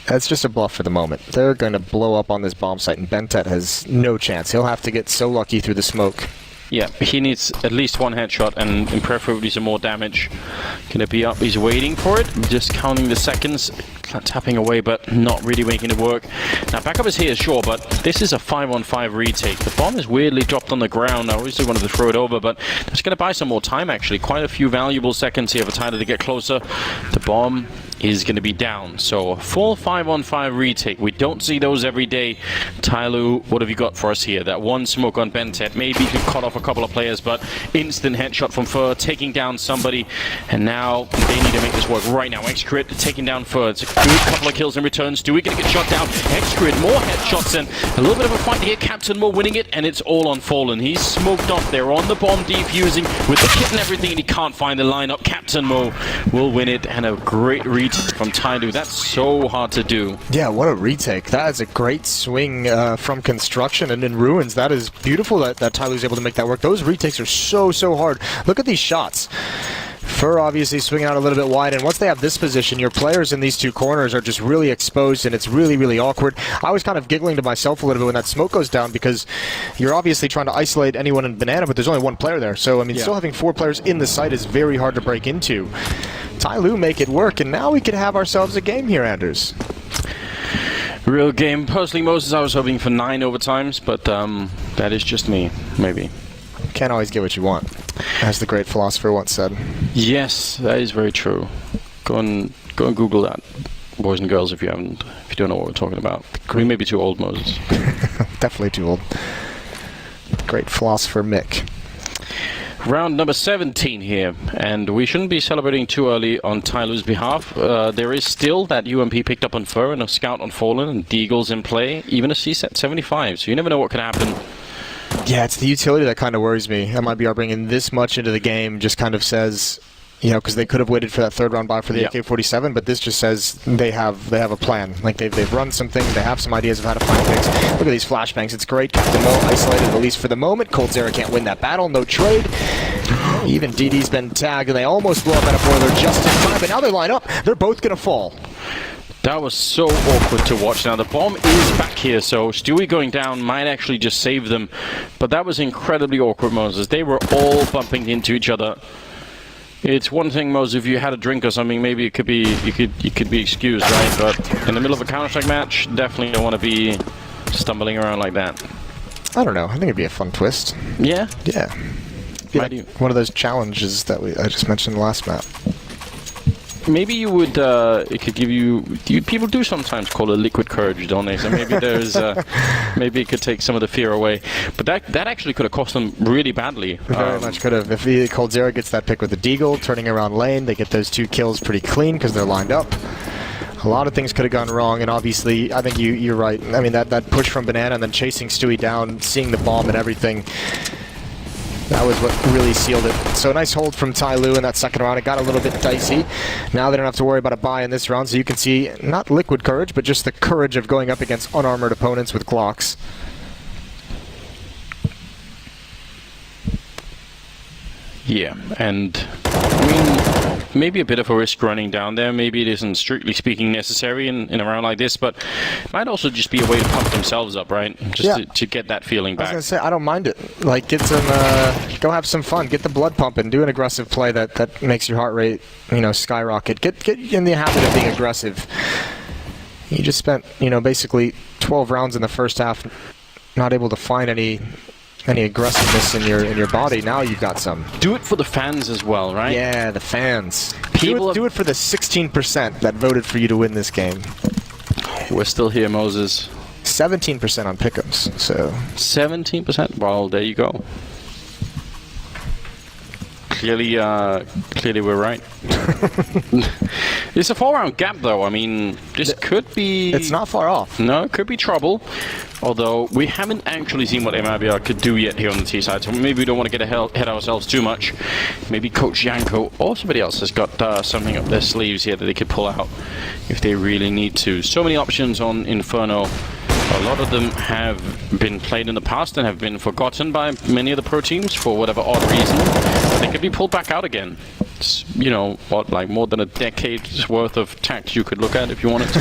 it's just a bluff for the moment. They're going to blow up on this bomb site, and BenTed has no chance. He'll have to get so lucky through the smoke. Yeah, he needs at least 1 headshot and preferably some more damage. Gonna be up, he's waiting for it, just counting the seconds, tapping away but not really making it work. Now backup is here, sure, but this is a 5-on-5 retake. The bomb is weirdly dropped on the ground. I obviously wanted to throw it over, but that's gonna buy some more time actually. Quite a few valuable seconds here for TyLoo to get closer. The bomb is going to be down. So a full 5-on-5 retake. We don't see those every day. TyLoo, what have you got for us here? That one smoke on Bentet. Maybe he could cut off a couple of players, but instant headshot from Fur, taking down somebody. And now they need to make this work right now. Xcrit taking down Fur. It's a good couple of kills in return. Stewie going to get shot down. Xcrit, more headshots, and a little bit of a fight here. Captain Mo winning it, and it's all on Fallen. He's smoked off there on the bomb, defusing with the kit and everything, and he can't find the lineup. Captain Mo will win it, and a great retake from TyLoo. That's so hard to do. Yeah, what a retake. That is a great swing from construction, and in Ruins, that is beautiful that TyLoo's able to make that work. Those retakes are so hard. Look at these shots. Fur obviously swinging out a little bit wide, and once they have this position, your players in these two corners are just really exposed, and it's really awkward. I was kind of giggling to myself a little bit when that smoke goes down, because you're obviously trying to isolate anyone in Banana, but there's only one player there. So, I mean, still having 4 players in the site is very hard to break into. TyLoo make it work, and now we could have ourselves a game here, Anders. Real game. Personally, Moses, I was hoping for 9 overtimes, but that is just me, maybe. Can't always get what you want, as the great philosopher once said. Yes, that is very true. Go and Google that, boys and girls, if you don't know what we're talking about. We may be too old, Moses. Definitely too old. Great philosopher Mick. Round number 17 here, and we shouldn't be celebrating too early on TyLoo's behalf. There is still that UMP picked up on Fur and a scout on Fallen, and Deagle's in play, even a CSET 75, so you never know what could happen. Yeah, it's the utility that kind of worries me. MIBR bringing this much into the game just kind of says, you know, because they could have waited for that 3rd round buy for the AK-47, but this just says they have a plan. Like, they've run some things, they have some ideas of how to find picks. Look at these flashbangs, it's great. Captain Mo isolated, at least for the moment. coldzera can't win that battle, no trade. Even DD's been tagged, and they almost blow up at a boiler just in time, but now they line up. They're both going to fall. That was so awkward to watch. Now the bomb is back here, so Stewie going down might actually just save them. But that was incredibly awkward, Moses. They were all bumping into each other. It's one thing, Moses, if you had a drink or something, maybe it could be you could be excused, right? But in the middle of a Counter-Strike match, definitely don't want to be stumbling around like that. I don't know. I think it'd be a fun twist. Yeah? Yeah. Like one of those challenges that I just mentioned in the last map. Maybe you would, it could give you, people do sometimes call it liquid courage, don't they? So maybe there's, maybe it could take some of the fear away. But that actually could have cost them really badly. Very much could have. If coldzera gets that pick with the Deagle, turning around lane, they get those 2 kills pretty clean because they're lined up. A lot of things could have gone wrong, and obviously, I think you're right. I mean, that push from Banana and then chasing Stewie down, seeing the bomb and everything, that was what really sealed it. So a nice hold from TyLoo in that 2nd round. It got a little bit dicey. Now they don't have to worry about a buy in this round, so you can see not liquid courage, but just the courage of going up against unarmored opponents with Glocks. Yeah, and I mean, maybe a bit of a risk running down there. Maybe it isn't strictly speaking necessary in a round like this, but it might also just be a way to pump themselves up, right? Just to get that feeling back. I was going to say, I don't mind it. Like, get some, go have some fun. Get the blood pumping. Do an aggressive play that makes your heart rate, you know, skyrocket. Get in the habit of being aggressive. You just spent, you know, basically 12 rounds in the first half, not able to find any aggressiveness in your body. Now you've got some. Do it for the fans as well, right? Yeah, the fans. People do it for the 16% that voted for you to win this game. We're still here, Moses. 17% on pickups. So 17%. Well, there you go. Clearly we're right. It's a 4-round gap, though. I mean, this could be... It's not far off. No, it could be trouble. Although, we haven't actually seen what MIBR could do yet here on the T side, so maybe we don't want to get ahead ourselves too much. Maybe Coach Yanko or somebody else has got something up their sleeves here that they could pull out if they really need to. So many options on Inferno. A lot of them have been played in the past and have been forgotten by many of the pro teams for whatever odd reason. They could be pulled back out again. It's, you know, what, like more than a decade's worth of tactics you could look at if you wanted to.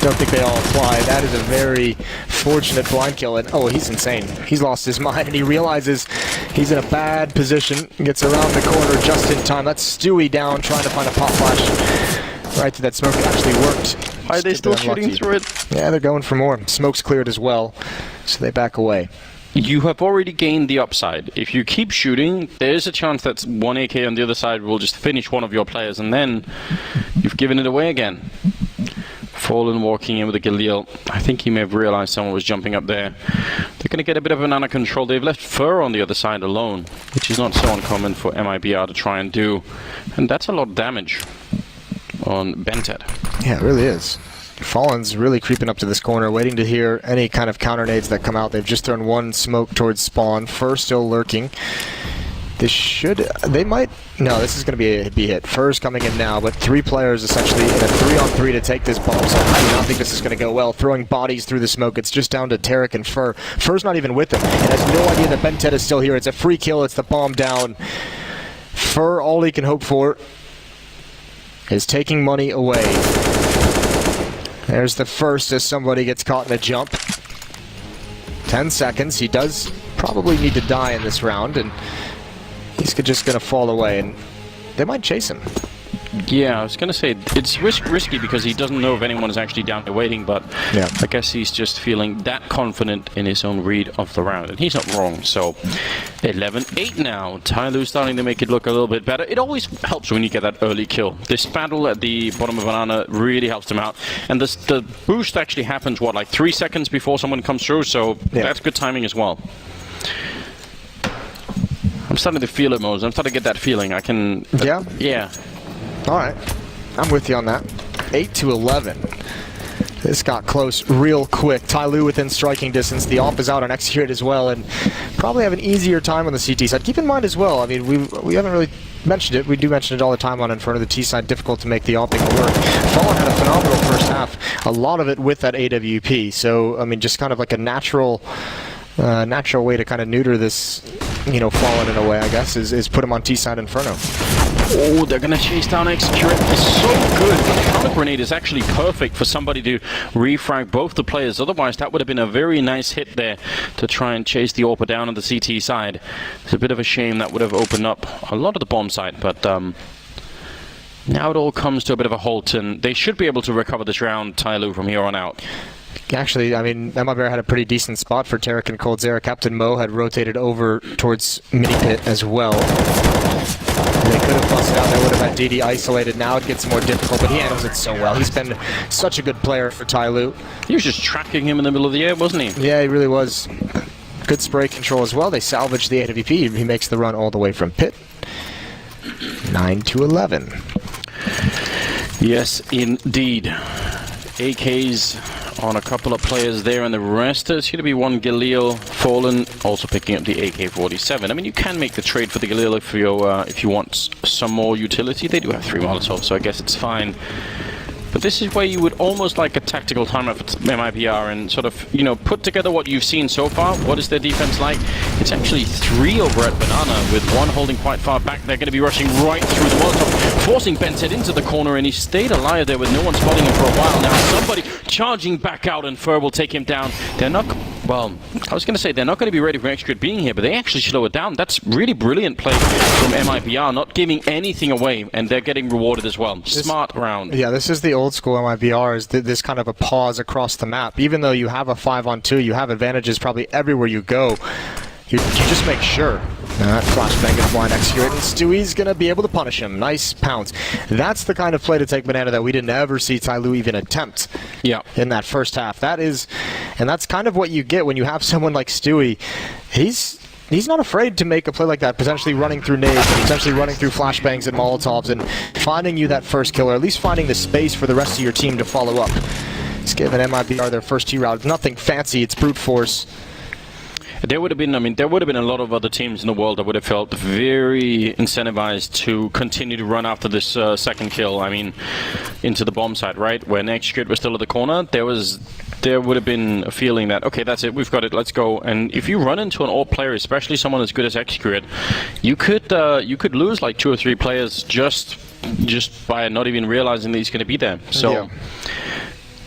Don't think they all apply. That is a very fortunate blind kill, and oh, he's insane. He's lost his mind, and he realizes he's in a bad position. Gets around the corner just in time. That's Stewie down, trying to find a pop flash right to that smoke. It actually worked. Are they still shooting through it? Yeah, they're going for more. Smoke's cleared as well, so they back away. You have already gained the upside. If you keep shooting, there's a chance that one AK on the other side will just finish one of your players, and then You've given it away again. Fallen walking in with a Galil. I think he may have realized someone was jumping up there. They're going to get a bit of banana control. They've left Fur on the other side alone, which is not so uncommon for MIBR to try and do. And that's a lot of damage on Bented. Yeah, it really is. Fallen's really creeping up to this corner, waiting to hear any kind of counter nades that come out. They've just thrown one smoke towards spawn. Fur still lurking. This should... They might... No, this is going to be a hit. Fur's coming in now, but 3 players essentially in a 3-on-3 to take this bomb. So I do not think this is going to go well. Throwing bodies through the smoke. It's just down to Tarek and Fur. Fur's not even with them. And has no idea that Bented is still here. It's a free kill. It's the bomb down. Fur, all he can hope for is taking money away. There's the first as somebody gets caught in a jump. 10 seconds. He does probably need to die in this round, and he's just going to fall away, and they might chase him. Yeah, I was going to say, it's risky because he doesn't know if anyone is actually down there waiting, but yeah. I guess he's just feeling that confident in his own read of the round, and he's not wrong. So 11-8 now. TyLoo starting to make it look a little bit better. It always helps when you get that early kill. This battle at the bottom of Banana really helps him out, and the boost actually happens, what, like 3 seconds before someone comes through, so yeah. That's good timing as well. I'm starting to feel it, Mose. I'm starting to get that feeling. I can... Yeah? Yeah. Alright. I'm with you on that. 8-11. This got close real quick. TyLoo within striking distance. The AWP is out on Execute as well, and probably have an easier time on the CT side. Keep in mind as well, I mean, we haven't really mentioned it. We do mention it all the time on Inferno. The T side, difficult to make the AWPing work. Fallen had a phenomenal first half. A lot of it with that AWP. So, I mean, just kind of like a natural way to kind of neuter this, you know, Fallen in a way, I guess, is put him on T-side Inferno. Oh, they're going to chase down Execute. It's so good. The counter grenade is actually perfect for somebody to refrag both the players. Otherwise, that would have been a very nice hit there to try and chase the AWPer down on the CT side. It's a bit of a shame that would have opened up a lot of the bomb side, but now it all comes to a bit of a halt, and they should be able to recover this round, TyLoo, from here on out. Actually, I mean, MIBR had a pretty decent spot for Tarek and coldzera. Captain Mo had rotated over towards mini pit as well. They could have busted out. They would have had DD isolated. Now it gets more difficult, but he handles it so well. He's been such a good player for TyLoo. He was just tracking him in the middle of the air, wasn't he? Yeah, he really was. Good spray control as well. They salvaged the AWP. He makes the run all the way from pit. 9-11. Yes, indeed. AKs on a couple of players there, and the rest is going to be one Galil. Fallen also picking up the AK-47. I mean, you can make the trade for the Galil if you want some more utility. They do have 3 Molotovs, so I guess it's fine. But this is where you would almost like a tactical timeout for MIBR and sort of, you know, put together what you've seen so far. What is their defense like? It's actually 3 over at Banana, with 1 holding quite far back. They're going to be rushing right through the Molotov, forcing Bented into the corner, and he stayed alive there with no one spotting him for a while. Now somebody charging back out, and Fur will take him down. They're not... Well, I was going to say they're not going to be ready for Execute being here, but they actually slow it down. That's really brilliant play from MIBR, not giving anything away, and they're getting rewarded as well. Smart round. Yeah, this is the old school MIBR, is this kind of a pause across the map. Even though you have a 5-on-2, you have advantages probably everywhere you go. You just make sure. Flashbang is blind Execute, and Stewie's going to be able to punish him. Nice pounce. That's the kind of play to take Banana that we didn't ever see TyLoo even attempt in that first half. That is, and that's kind of what you get when you have someone like Stewie. He's not afraid to make a play like that, potentially running through nades, potentially running through flashbangs and Molotovs, and finding you that first kill, or at least finding the space for the rest of your team to follow up. It's given MIBR their first T-round. It's nothing fancy, it's brute force. There would have been, I mean, there would have been a lot of other teams in the world that would have felt very incentivized to continue to run after this second kill. I mean, into the bomb side, right? When Execute was still at the corner, there would have been a feeling that, okay, that's it, we've got it, let's go. And if you run into an AWP player, especially someone as good as Execute, you could lose like 2 or 3 players just by not even realizing that he's going to be there. So. Yeah.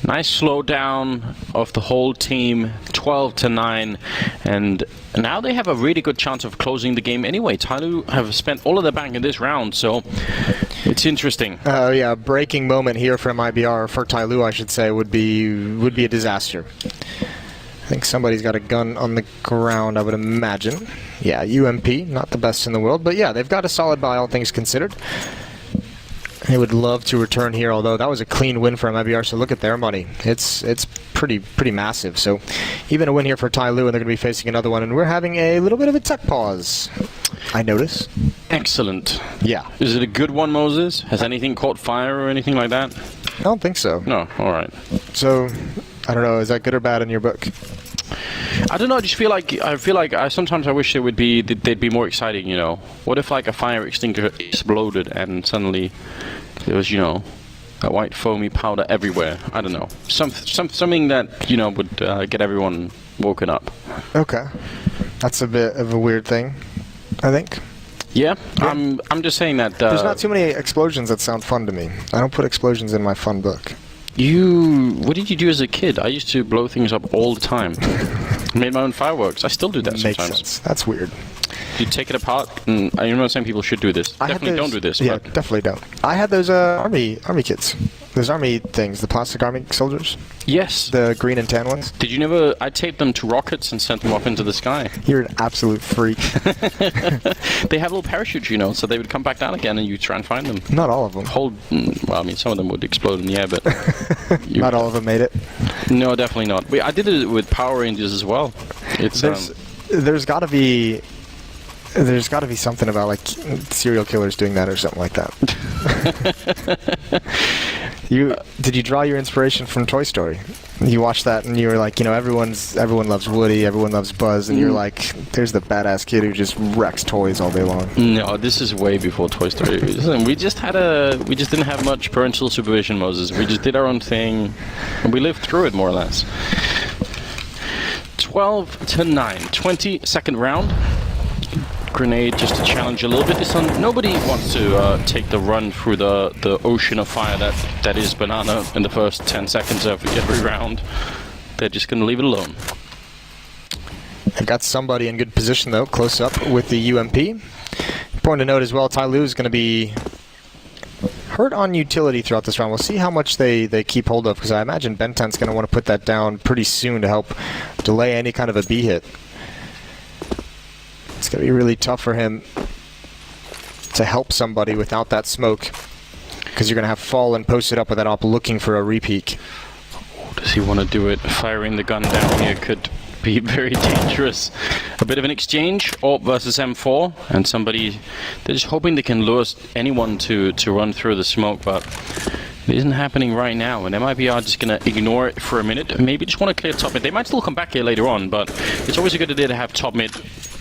Nice slowdown of the whole team, 12-9, and now they have a really good chance of closing the game anyway. TyLoo have spent all of their bank in this round, so it's interesting. Yeah, breaking moment here for MIBR, for TyLoo, I should say, would be a disaster. I think somebody's got a gun on the ground, I would imagine. Yeah, UMP, not the best in the world, but yeah, they've got a solid buy, all things considered. They would love to return here, although that was a clean win for MIBR, so look at their money. It's pretty massive. So even a win here for TyLoo, and they're going to be facing another one, and we're having a little bit of a tech pause, I notice. Excellent. Yeah. Is it a good one, Moses? Has anything caught fire or anything like that? I don't think so. No, alright. So, I don't know, is that good or bad in your book? I don't know, I just feel like sometimes I wish they'd be more exciting, you know. What if like a fire extinguisher exploded and suddenly there was, you know, a white foamy powder everywhere? I don't know. Something that, you know, would get everyone woken up. Okay. That's a bit of a weird thing, I think. Yeah, I'm just saying that there's not too many explosions that sound fun to me. I don't put explosions in my fun book. What did you do as a kid? I used to blow things up all the time. Made my own fireworks. I still do that Makes sometimes. Sense. That's weird. You take it apart, and I'm not saying people should do this. Definitely don't do this. Yeah, but definitely don't. I had those army kits. Those army things, the plastic army soldiers. Yes. The green and tan ones. Did you never? I taped them to rockets and sent them off into the sky. You're an absolute freak. They have little parachutes, you know, so they would come back down again, and you try and find them. Not all of them. Well, I mean, some of them would explode in the air, but not all of them made it. No, definitely not. I did it with Power Rangers as well. It's there's got to be something about like serial killers doing that or something like that. Did you draw your inspiration from Toy Story? You watched that and you were like, you know, everyone loves Woody, everyone loves Buzz, and you're like, there's the badass kid who just wrecks toys all day long. No, this is way before Toy Story. We just didn't have much parental supervision, Moses. We just did our own thing, and we lived through it more or less. 12-9, 22nd round. Grenade just to challenge a little bit. This one, nobody wants to take the run through the ocean of fire that is Banana in the first 10 seconds of every round. They're just going to leave it alone. I've got somebody in good position though, close up with the UMP. Important to note as well, TyLoo is going to be hurt on utility throughout this round. We'll see how much they keep hold of, because I imagine Ben10's going to want to put that down pretty soon to help delay any kind of a B hit. It's going to be really tough for him to help somebody without that smoke, because you're going to have Fallen posted up with that op looking for a repeak. Does he want to do it? Firing the gun down here could be very dangerous. A bit of an exchange, AWP versus M4, and they're just hoping they can lure anyone to run through the smoke, but it isn't happening right now, and MIBR just going to ignore it for a minute. Maybe just want to clear top mid. They might still come back here later on, but it's always a good idea to have top mid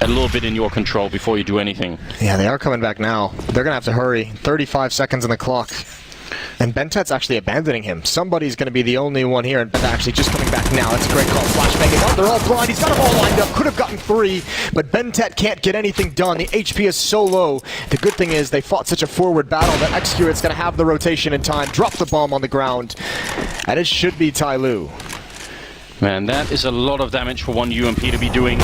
a little bit in your control before you do anything. Yeah, they are coming back now. They're going to have to hurry. 35 seconds on the clock. And Bentet's actually abandoning him. Somebody's going to be the only one here, and actually just coming back now. That's a great call. Flashbang is out. They're all blind. He's got them all lined up. Could have gotten 3, but Bentet can't get anything done. The HP is so low. The good thing is they fought such a forward battle that Excurit's going to have the rotation in time. Drop the bomb on the ground. And it should be TyLoo. Man, that is a lot of damage for one UMP to be doing.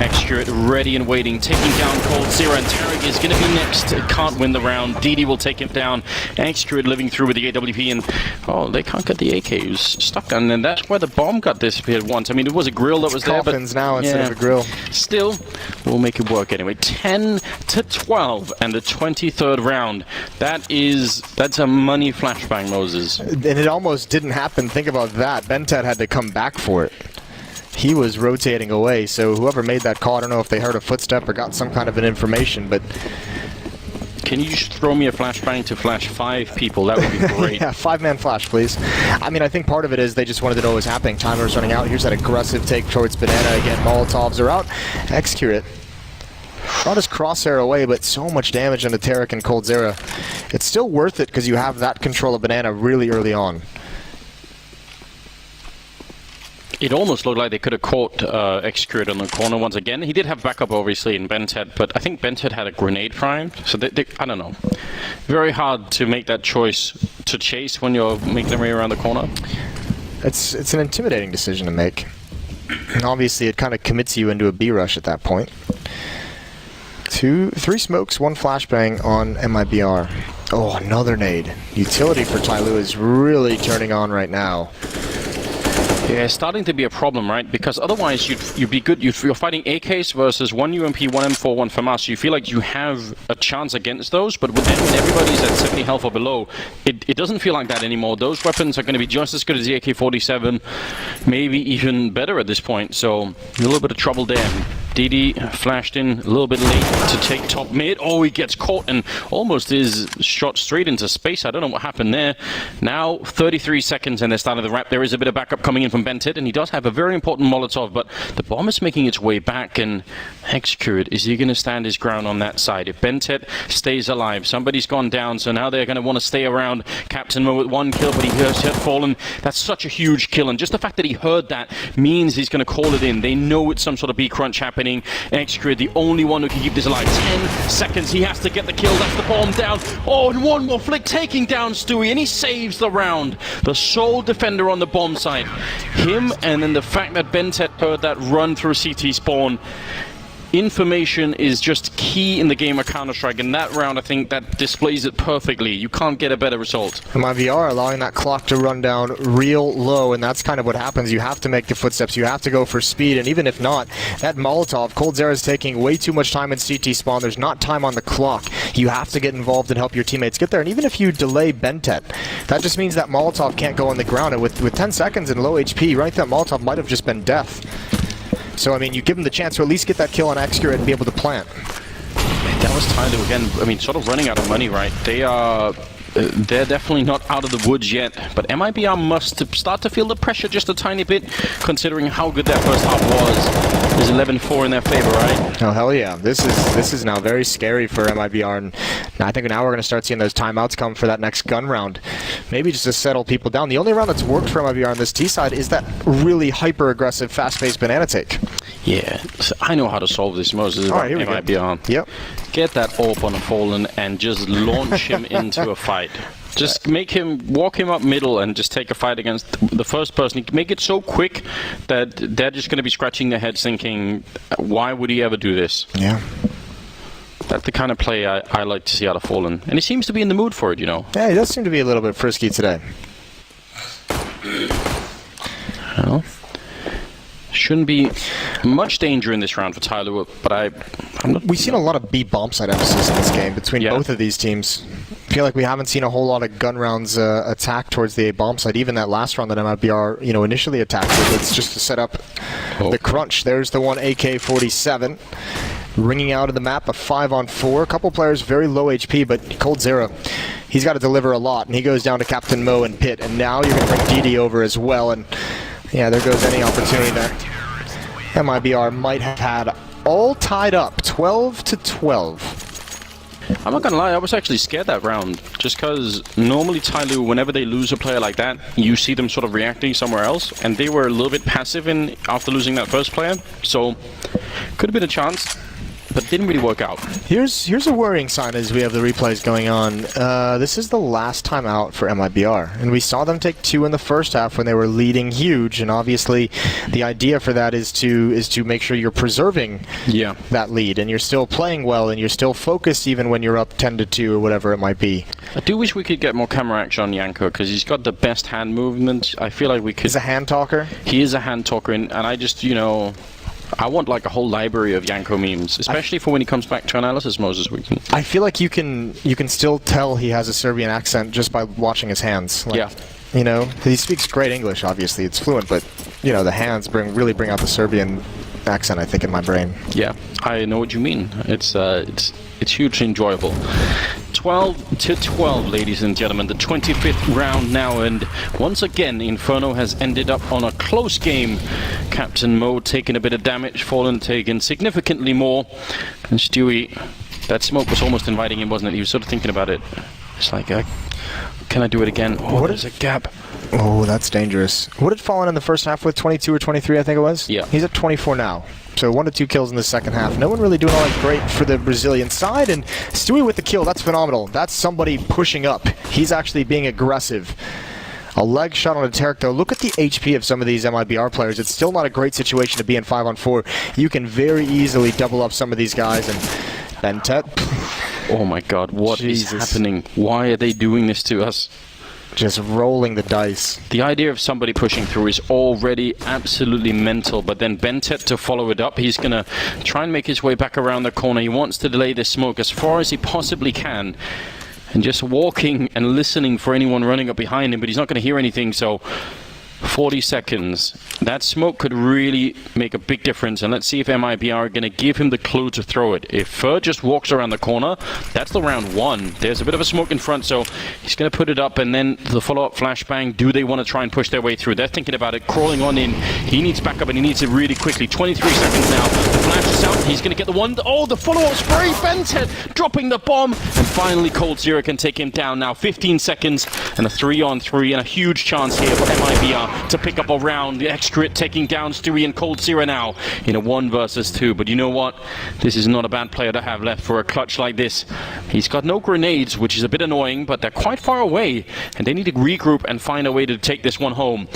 Excurit ready and waiting, taking down coldzera, and Tarek is going to be next. Can't win the round. DD will take him down. Excurit living through with the AWP, and they can't get the AK. He was stuck, and then that's where the bomb got disappeared once. I mean, it was a grill that was there, but coffins now instead of a grill. Still, we'll make it work anyway. 10-12, and the 23rd round. That's a money flashbang, Moses. And it almost didn't happen. Think about that. Bentet had to come back for it. He was rotating away, so whoever made that call, I don't know if they heard a footstep or got some kind of an information, but... Can you just throw me a flashbang to flash 5 people? That would be great. Yeah, 5-man flash, please. I mean, I think part of it is they just wanted to know what was happening. Timer's running out. Here's that aggressive take towards Banana. Again, Molotovs are out. Excurit brought his crosshair away, but so much damage onto Tarek and coldzera. It's still worth it because you have that control of Banana really early on. It almost looked like they could have caught Excurit on the corner once again. He did have backup, obviously, in Bentet, but I think Bentet had a grenade primed, so I don't know. Very hard to make that choice to chase when you're making their way around the corner. It's an intimidating decision to make. And obviously, it kind of commits you into a B rush at that point. 3 smokes, 1 flashbang on MIBR. Oh, another nade. Utility for TyLoo is really turning on right now. Yeah, it's starting to be a problem, right? Because otherwise you'd be good. You're fighting AKs versus 1 UMP, 1 M4, 1 FAMAS. You feel like you have a chance against those, but when everybody's at 70 health or below, it doesn't feel like that anymore. Those weapons are going to be just as good as the AK-47, maybe even better at this point. So a little bit of trouble there. DD flashed in a little bit late to take top mid. Oh, he gets caught and almost is shot straight into space. I don't know what happened there. Now 33 seconds and they're starting the wrap. There is a bit of backup coming in from Bentet, and he does have a very important Molotov, but the bomb is making its way back, and Hexcurd, is he going to stand his ground on that side? If Bentet stays alive, somebody's gone down, so now they're going to want to stay around. Captain Mo with 1 kill, but he has fallen. That's such a huge kill, and just the fact that he heard that means he's going to call it in. They know it's some sort of B-crunch happening. Hexcurd, the only one who can keep this alive. 10 seconds, he has to get the kill. That's the bomb down. Oh, and one more flick, taking down Stewie, and he saves the round. The sole defender on the bomb side. Him, and then the fact that Bentet heard that run through CT spawn. Information is just key in the game of Counter-Strike, and that round, I think, that displays it perfectly. You can't get a better result. MIBR allowing that clock to run down real low, and that's kind of what happens. You have to make the footsteps, you have to go for speed, and even if not, that Molotov, coldzera is taking way too much time in CT spawn. There's not time on the clock. You have to get involved and help your teammates get there, and even if you delay Bentet, that just means that Molotov can't go on the ground, and with 10 seconds and low HP, right, that Molotov might have just been death. So, I mean, you give him the chance to at least get that kill on Hexcurd and be able to plant. That was TyLoo again. I mean, sort of running out of money, right? They're definitely not out of the woods yet, but MIBR must start to feel the pressure just a tiny bit, considering how good that first half was. There's 11-4 in their favor, right? Oh, hell yeah. This is now very scary for MIBR, and I think now we're going to start seeing those timeouts come for that next gun round. Maybe just to settle people down. The only round that's worked for MIBR on this T side is that really hyper-aggressive, fast-paced banana take. Yeah, so I know how to solve this, Moses. All right, here we go. MIBR. Yep. Get that AWP on a Fallen and just launch him into a fight. Just walk him up middle and just take a fight against the first person. Make it so quick that they're just going to be scratching their heads thinking, why would he ever do this? Yeah. That's the kind of play I like to see out of Fallen. And he seems to be in the mood for it, you know. Yeah, he does seem to be a little bit frisky today. Well, shouldn't be much danger in this round for TyLoo, but I'm not... We've seen a lot of B bomb site emphasis in this game between both of these teams. I feel like we haven't seen a whole lot of gun rounds attack towards the A bomb site. Even that last round that MIBR, initially attacked it, it's just to set up the crunch. There's the one AK-47 ringing out of the map, a 5-on-4. A couple players very low HP, but coldzera, he's got to deliver a lot, and he goes down to Captain Mo and Pit, and now you're going to bring DD over as well, and yeah, there goes any opportunity that MIBR might have had all tied up, 12-12. I'm not gonna lie, I was actually scared that round, just because normally TyLoo, whenever they lose a player like that, you see them sort of reacting somewhere else, and they were a little bit passive after losing that first player, so could have been a chance, but didn't really work out. Here's a worrying sign as we have the replays going on. This is the last time out for MIBR, and we saw them take 2 in the first half when they were leading huge, and obviously the idea for that is to make sure you're preserving that lead, and you're still playing well, and you're still focused even when you're up 10-2 or whatever it might be. I do wish we could get more camera action on Yanko, because he's got the best hand movement. I feel like we could... He's a hand talker? He is a hand talker, and I just, I want like a whole library of Yanko memes, especially for when he comes back to analysis Moses weekend. I feel like you can still tell he has a Serbian accent just by watching his hands. Like, he speaks great English, obviously, it's fluent, but the hands really bring out the Serbian accent, I think, in my brain. Yeah, I know what you mean. It's hugely enjoyable. 12-12, ladies and gentlemen, the 25th round now, and once again Inferno has ended up on a close game. Captain Mo taking a bit of damage, Fallen taking significantly more, and Stewie, that smoke was almost inviting him, wasn't it? He was sort of thinking about it. It's like, can I do it again? Oh, there's a gap. Oh, that's dangerous. What did Fallen in the first half with? 22 or 23, I think it was? Yeah. He's at 24 now. So 1 to 2 kills in the second half. No one really doing all that great for the Brazilian side, and Stewie with the kill, that's phenomenal. That's somebody pushing up. He's actually being aggressive. A leg shot on a Tarek, though. Look at the HP of some of these MIBR players. It's still not a great situation to be in 5-on-4. You can very easily double up some of these guys, and Bentet. Oh my god, what is happening? Why are they doing this to us? just rolling the dice. The idea of somebody pushing through is already absolutely mental, but then Bentet to follow it up, he's going to try and make his way back around the corner. He wants to delay this smoke as far as he possibly can, and just walking and listening for anyone running up behind him, but he's not going to hear anything, so 40 seconds. That smoke could really make a big difference, and let's see if MIBR are going to give him the clue to throw it. If Fur just walks around the corner, that's the round one. There's a bit of a smoke in front, so he's going to put it up, and then the follow-up flashbang. Do they want to try and push their way through? They're thinking about it, crawling on in. He needs backup, and he needs it really quickly. 23 seconds now. The flash is out. He's going to get the one. Oh, the follow-up spray. Bentet dropping the bomb, and finally coldzera can take him down. Now 15 seconds, and a 3-on-3, and a huge chance here for MIBR to pick up a round. The extra taking down Stewie and coldzera now in a 1 versus 2. But you know what? This is not a bad player to have left for a clutch like this. He's got no grenades, which is a bit annoying, but they're quite far away, and they need to regroup and find a way to take this one home.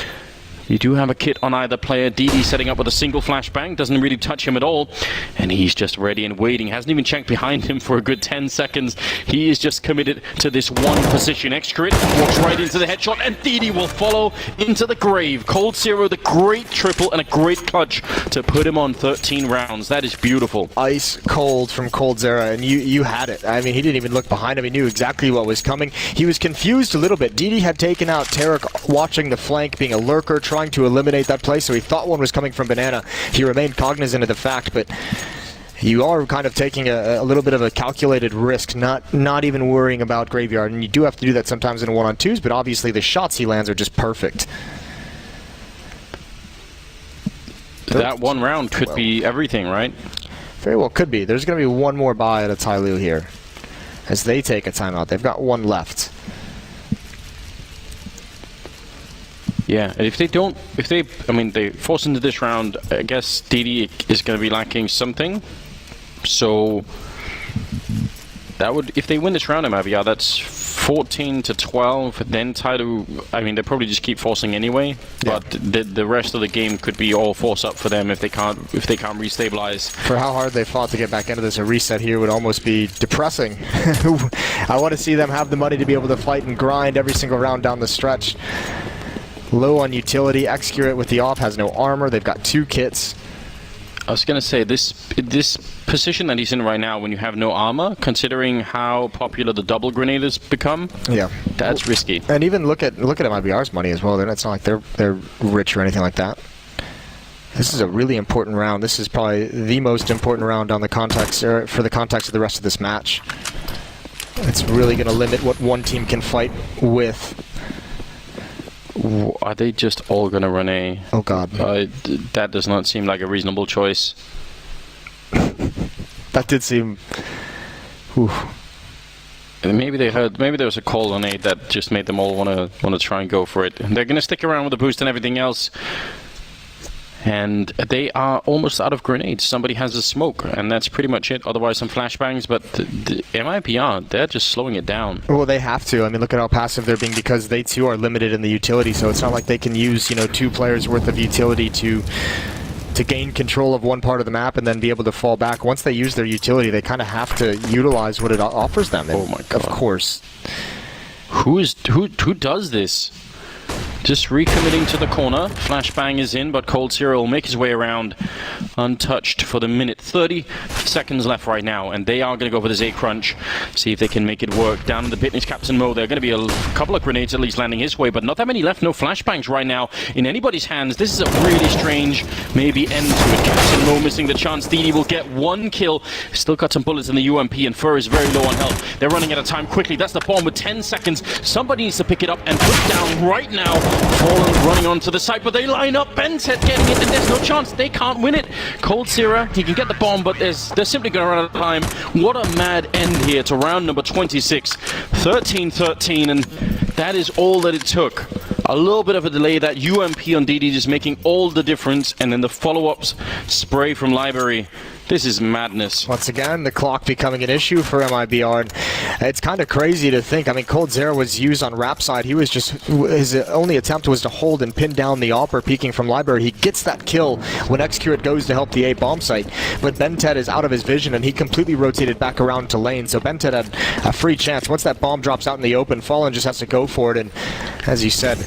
You do have a kit on either player. DD setting up with a single flashbang. Doesn't really touch him at all. And he's just ready and waiting. Hasn't even checked behind him for a good 10 seconds. He is just committed to this one position. Excrit walks right into the headshot, and DD will follow into the grave. coldzera, the great triple and a great clutch to put him on 13 rounds. That is beautiful. Ice cold from coldzera, and you had it. I mean, he didn't even look behind him. He knew exactly what was coming. He was confused a little bit. DD had taken out Tarek watching the flank, being a lurker, trying to eliminate that play, so he thought one was coming from Banana. He remained cognizant of the fact, but you are kind of taking a little bit of a calculated risk, not even worrying about Graveyard, and you do have to do that sometimes in 1-on-2s, but obviously the shots he lands are just perfect. That one round could be everything, right? Very well could be. There's going to be one more buy at a TyLoo here as they take a timeout. They've got one left. Yeah, and if they force into this round, I guess DD is going to be lacking something. So that would, if they win this round, MIBR, that's 14-12. Then TyLoo, I mean, they probably just keep forcing anyway. Yeah. But the rest of the game could be all force up for them if they can't restabilize. For how hard they fought to get back into this, a reset here would almost be depressing. I want to see them have the money to be able to fight and grind every single round down the stretch. Low on utility. Excurate with the off has no armor. They've got 2 kits. I was going to say, this position that he's in right now, when you have no armor, considering how popular the double grenade has become, yeah, that's risky. And even look at MIBR's money as well. It's not like they're rich or anything like that. This is a really important round. This is probably the most important round on the context, for the context of the rest of this match. It's really going to limit what one team can fight with. Are they just all going to run A? Oh god. That does not seem like a reasonable choice. That did seem... Whew. Maybe there was a call on A that just made them all want to try and go for it. They're going to stick around with the boost and everything else. And they are almost out of grenades. Somebody has a smoke, and that's pretty much it. Otherwise, some flashbangs, but the MIBR, they're just slowing it down. Well, they have to. I mean, look at how passive they're being, because they too are limited in the utility, so it's not like they can use, 2 players worth of utility to gain control of one part of the map and then be able to fall back. Once they use their utility, they kind of have to utilize what it offers them. Oh my god. Of course. Who does this? Just recommitting to the corner. Flashbang is in, but coldzera will make his way around untouched for the minute. 30 seconds left right now, and they are going to go for this A crunch. See if they can make it work. Down in the Bitness Captain Mo, there are going to be a couple of grenades at least landing his way, but not that many left. No flashbangs right now in anybody's hands. This is a really strange maybe end to it. Captain Mo missing the chance. DD will get 1 kill. Still got some bullets in the UMP, and Fur is very low on health. They're running out of time quickly. That's the bomb with 10 seconds. Somebody needs to pick it up and put down right now. Fallen running onto the site, but they line up. Bentet getting it, and there's no chance. They can't win it. coldzera, he can get the bomb, but they're simply going to run out of time. What a mad end here to round number 26. 13-13, and that is all that it took. A little bit of a delay. That UMP on DD just making all the difference, and then the follow-ups spray from Library. This is madness. Once again, the clock becoming an issue for MIBR. It's kind of crazy to think. I mean, Cold Zera was used on Rap side. He was just, his only attempt was to hold and pin down the Opera peeking from Library. He gets that kill when Xcurate goes to help the A bomb site, but Bentet is out of his vision and he completely rotated back around to lane. So Bentet had a free chance. Once that bomb drops out in the open, Fallen just has to go for it. And as you said,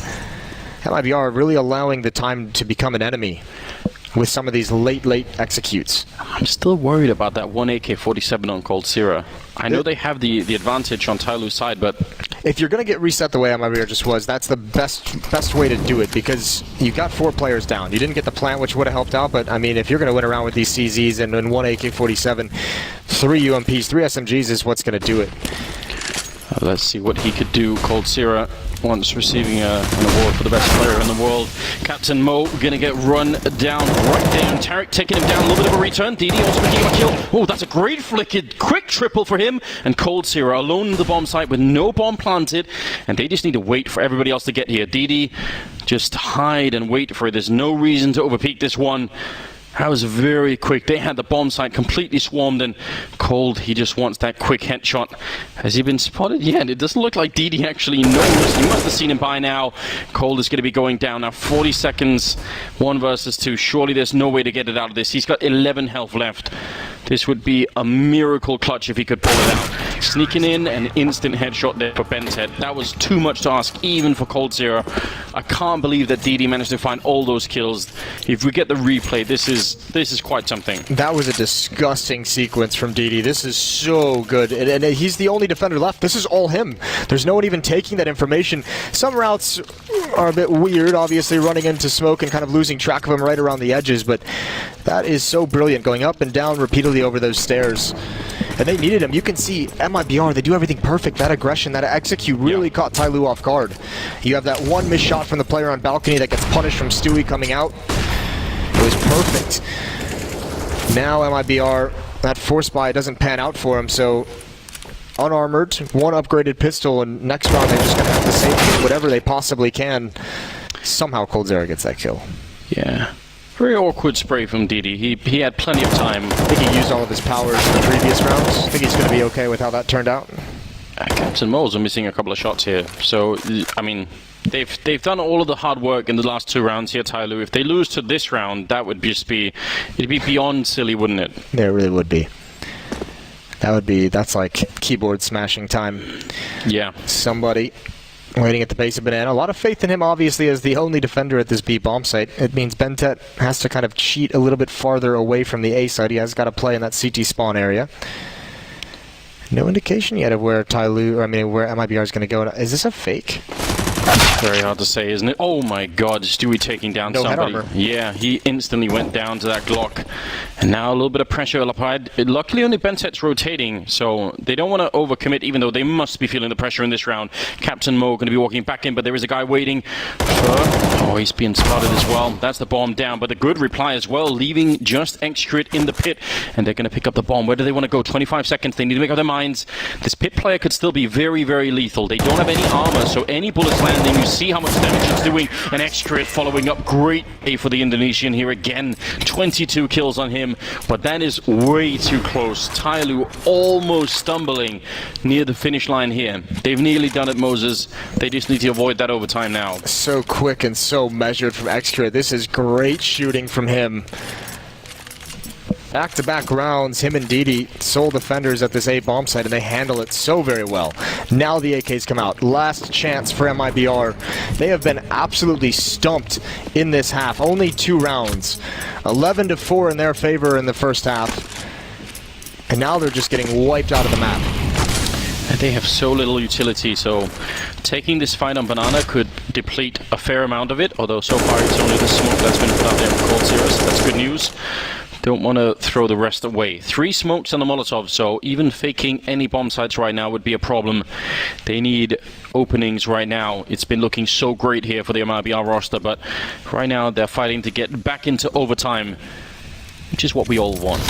MIBR really allowing the time to become an enemy with some of these late executes. I'm still worried about that one AK-47 on Cold Zera. I know they have the advantage on TyLoo's side, but if you're going to get reset the way MIBR just was, that's the best way to do it, because you got 4 players down. You didn't get the plant, which would have helped out, but I mean, if you're going to win around with these CZs and one AK-47, 3 UMPs, 3 SMGs is what's going to do it. Let's see what he could do. Cold Zera once receiving an award for the best player in the world. Captain Mo gonna get run down right there. Tarek taking him down, a little bit of a return. DD also picking up a kill. Oh, that's a great flickered, quick triple for him. And Cold Zera alone in the bomb site with no bomb planted. And they just need to wait for everybody else to get here. DD, just hide and wait for it. There's no reason to overpeak this one. That was very quick. They had the bomb site completely swarmed, and Cold, he just wants that quick headshot. Has he been spotted yet? It doesn't look like DD actually knows. He must have seen him by now. Cold is going to be going down now. 40 seconds, 1 versus 2. Surely there's no way to get it out of this. He's got 11 health left. This would be a miracle clutch if he could pull it out. Sneaking in, an instant headshot there for Bentet. That was too much to ask, even for Cold Zera. I can't believe that DD managed to find all those kills. If we get the replay, this is quite something. That was a disgusting sequence from DD. This is so good. And he's the only defender left. This is all him. There's no one even taking that information. Some routes are a bit weird, obviously running into smoke and kind of losing track of him right around the edges, but that is so brilliant, going up and down repeatedly over those stairs. And they needed him. You can see MIBR, they do everything perfect. That aggression, that execute really caught TyLoo off guard. You have that one missed shot from the player on balcony that gets punished from Stewie coming out. It was perfect. Now MIBR, that force buy doesn't pan out for him, so unarmored, 1 upgraded pistol, and next round they're just going to have to save whatever they possibly can. Somehow Cold Zera gets that kill. Yeah. Very awkward spray from DD. He had plenty of time. I think he used all of his powers in the previous rounds. I think he's going to be okay with how that turned out. Captain Moles are missing a couple of shots here. So, I mean, they've done all of the hard work in the last 2 rounds here, TyLoo. If they lose to this round, that would just be, it'd be beyond silly, wouldn't it? Yeah, it really would be. That's like keyboard smashing time. Yeah. Somebody waiting at the base of Banana. A lot of faith in him, obviously, as the only defender at this B bomb site. It means Bentet has to kind of cheat a little bit farther away from the A site. He has got to play in that CT spawn area. No indication yet of where TyLoo, where MIBR is going to go. Is this a fake? That's very hard to say, isn't it? Oh my god, Stewie taking down somebody. Head armor. Yeah, he instantly went down to that Glock. And now a little bit of pressure applied. Luckily only Bentet's rotating, so they don't want to overcommit, even though they must be feeling the pressure in this round. Captain Mo going to be walking back in, but there is a guy waiting for... Oh, he's being spotted as well. That's the bomb down, but the good reply as well, leaving just Xcurate in the pit. And they're going to pick up the bomb. Where do they want to go? 25 seconds. They need to make up their minds. This pit player could still be very, very lethal. They don't have any armor, so any bullets landing, you see how much damage it's doing. And Xcurate following up. Great A for the Indonesian here again. 22 kills on him, but that is way too close. TyLoo almost stumbling near the finish line here. They've nearly done it, Moses. They just need to avoid that overtime now. So quick and so measured from Xcurate. This is great shooting from him. Back-to-back rounds, him and DD, sole defenders at this A bomb site, and they handle it so very well. Now the AKs come out. Last chance for MIBR. They have been absolutely stumped in this half. Only 2 rounds. 11-4 in their favor in the first half. And now they're just getting wiped out of the map. And they have so little utility, so taking this fight on Banana could deplete a fair amount of it, although so far it's only the smoke that's been put out there for Cold Zera, so that's good news. Don't want to throw the rest away. 3 smokes and a Molotov, so even faking any bomb sites right now would be a problem. They need openings right now. It's been looking so great here for the MIBR roster, but right now they're fighting to get back into overtime, which is what we all want.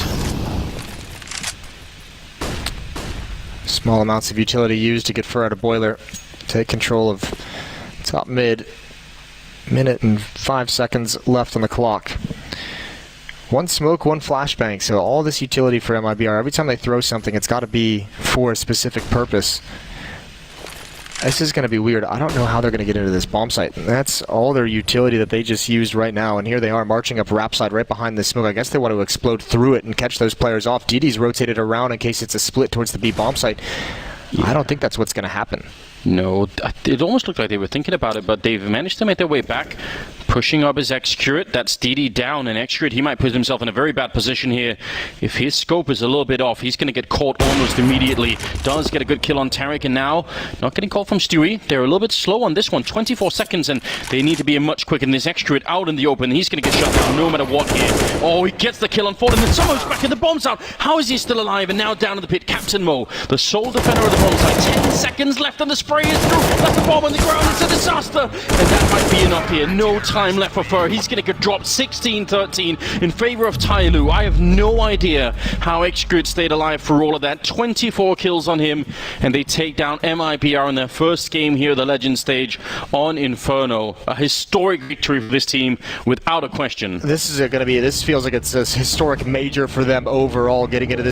Small amounts of utility used to get fur out of boiler. Take control of top mid. Minute and 5 seconds left on the clock. One smoke, one flashbang, so all this utility for MIBR. Every time they throw something, it's got to be for a specific purpose. This is going to be weird. I don't know how they're going to get into this bomb site. That's all their utility that they just used right now, and here they are marching up ramp side right behind the smoke. I guess they want to explode through it and catch those players off. DD's rotated around in case it's a split towards the B bomb site. Yeah. I don't think that's what's going to happen. No, it almost looked like they were thinking about it, but they've managed to make their way back, pushing up his Excurate. That's DD down, and Excurate, he might put himself in a very bad position here. If his scope is a little bit off, he's going to get caught almost immediately. Does get a good kill on Tarek, and now not getting caught from Stewie. They're a little bit slow on this one, 24 seconds, and they need to be much quicker. And this Excurate out in the open, he's going to get shut down no matter what here. Oh, he gets the kill on Ford, and then someone's back in the bombs out. How is he still alive? And now down in the pit, Captain Mo, the sole defender of the bomb site. 10 seconds left on the spray is through. That's the bomb on the ground. It's a disaster. And that might be enough here. No time left for Fur. He's going to get dropped 16-13 in favor of TyLoo. I have no idea how X-Grid stayed alive for all of that. 24 kills on him, and they take down MIBR in their first game here, the Legend stage on Inferno. A historic victory for this team, without a question. This is going to be. This feels like it's a historic major for them overall, getting into this.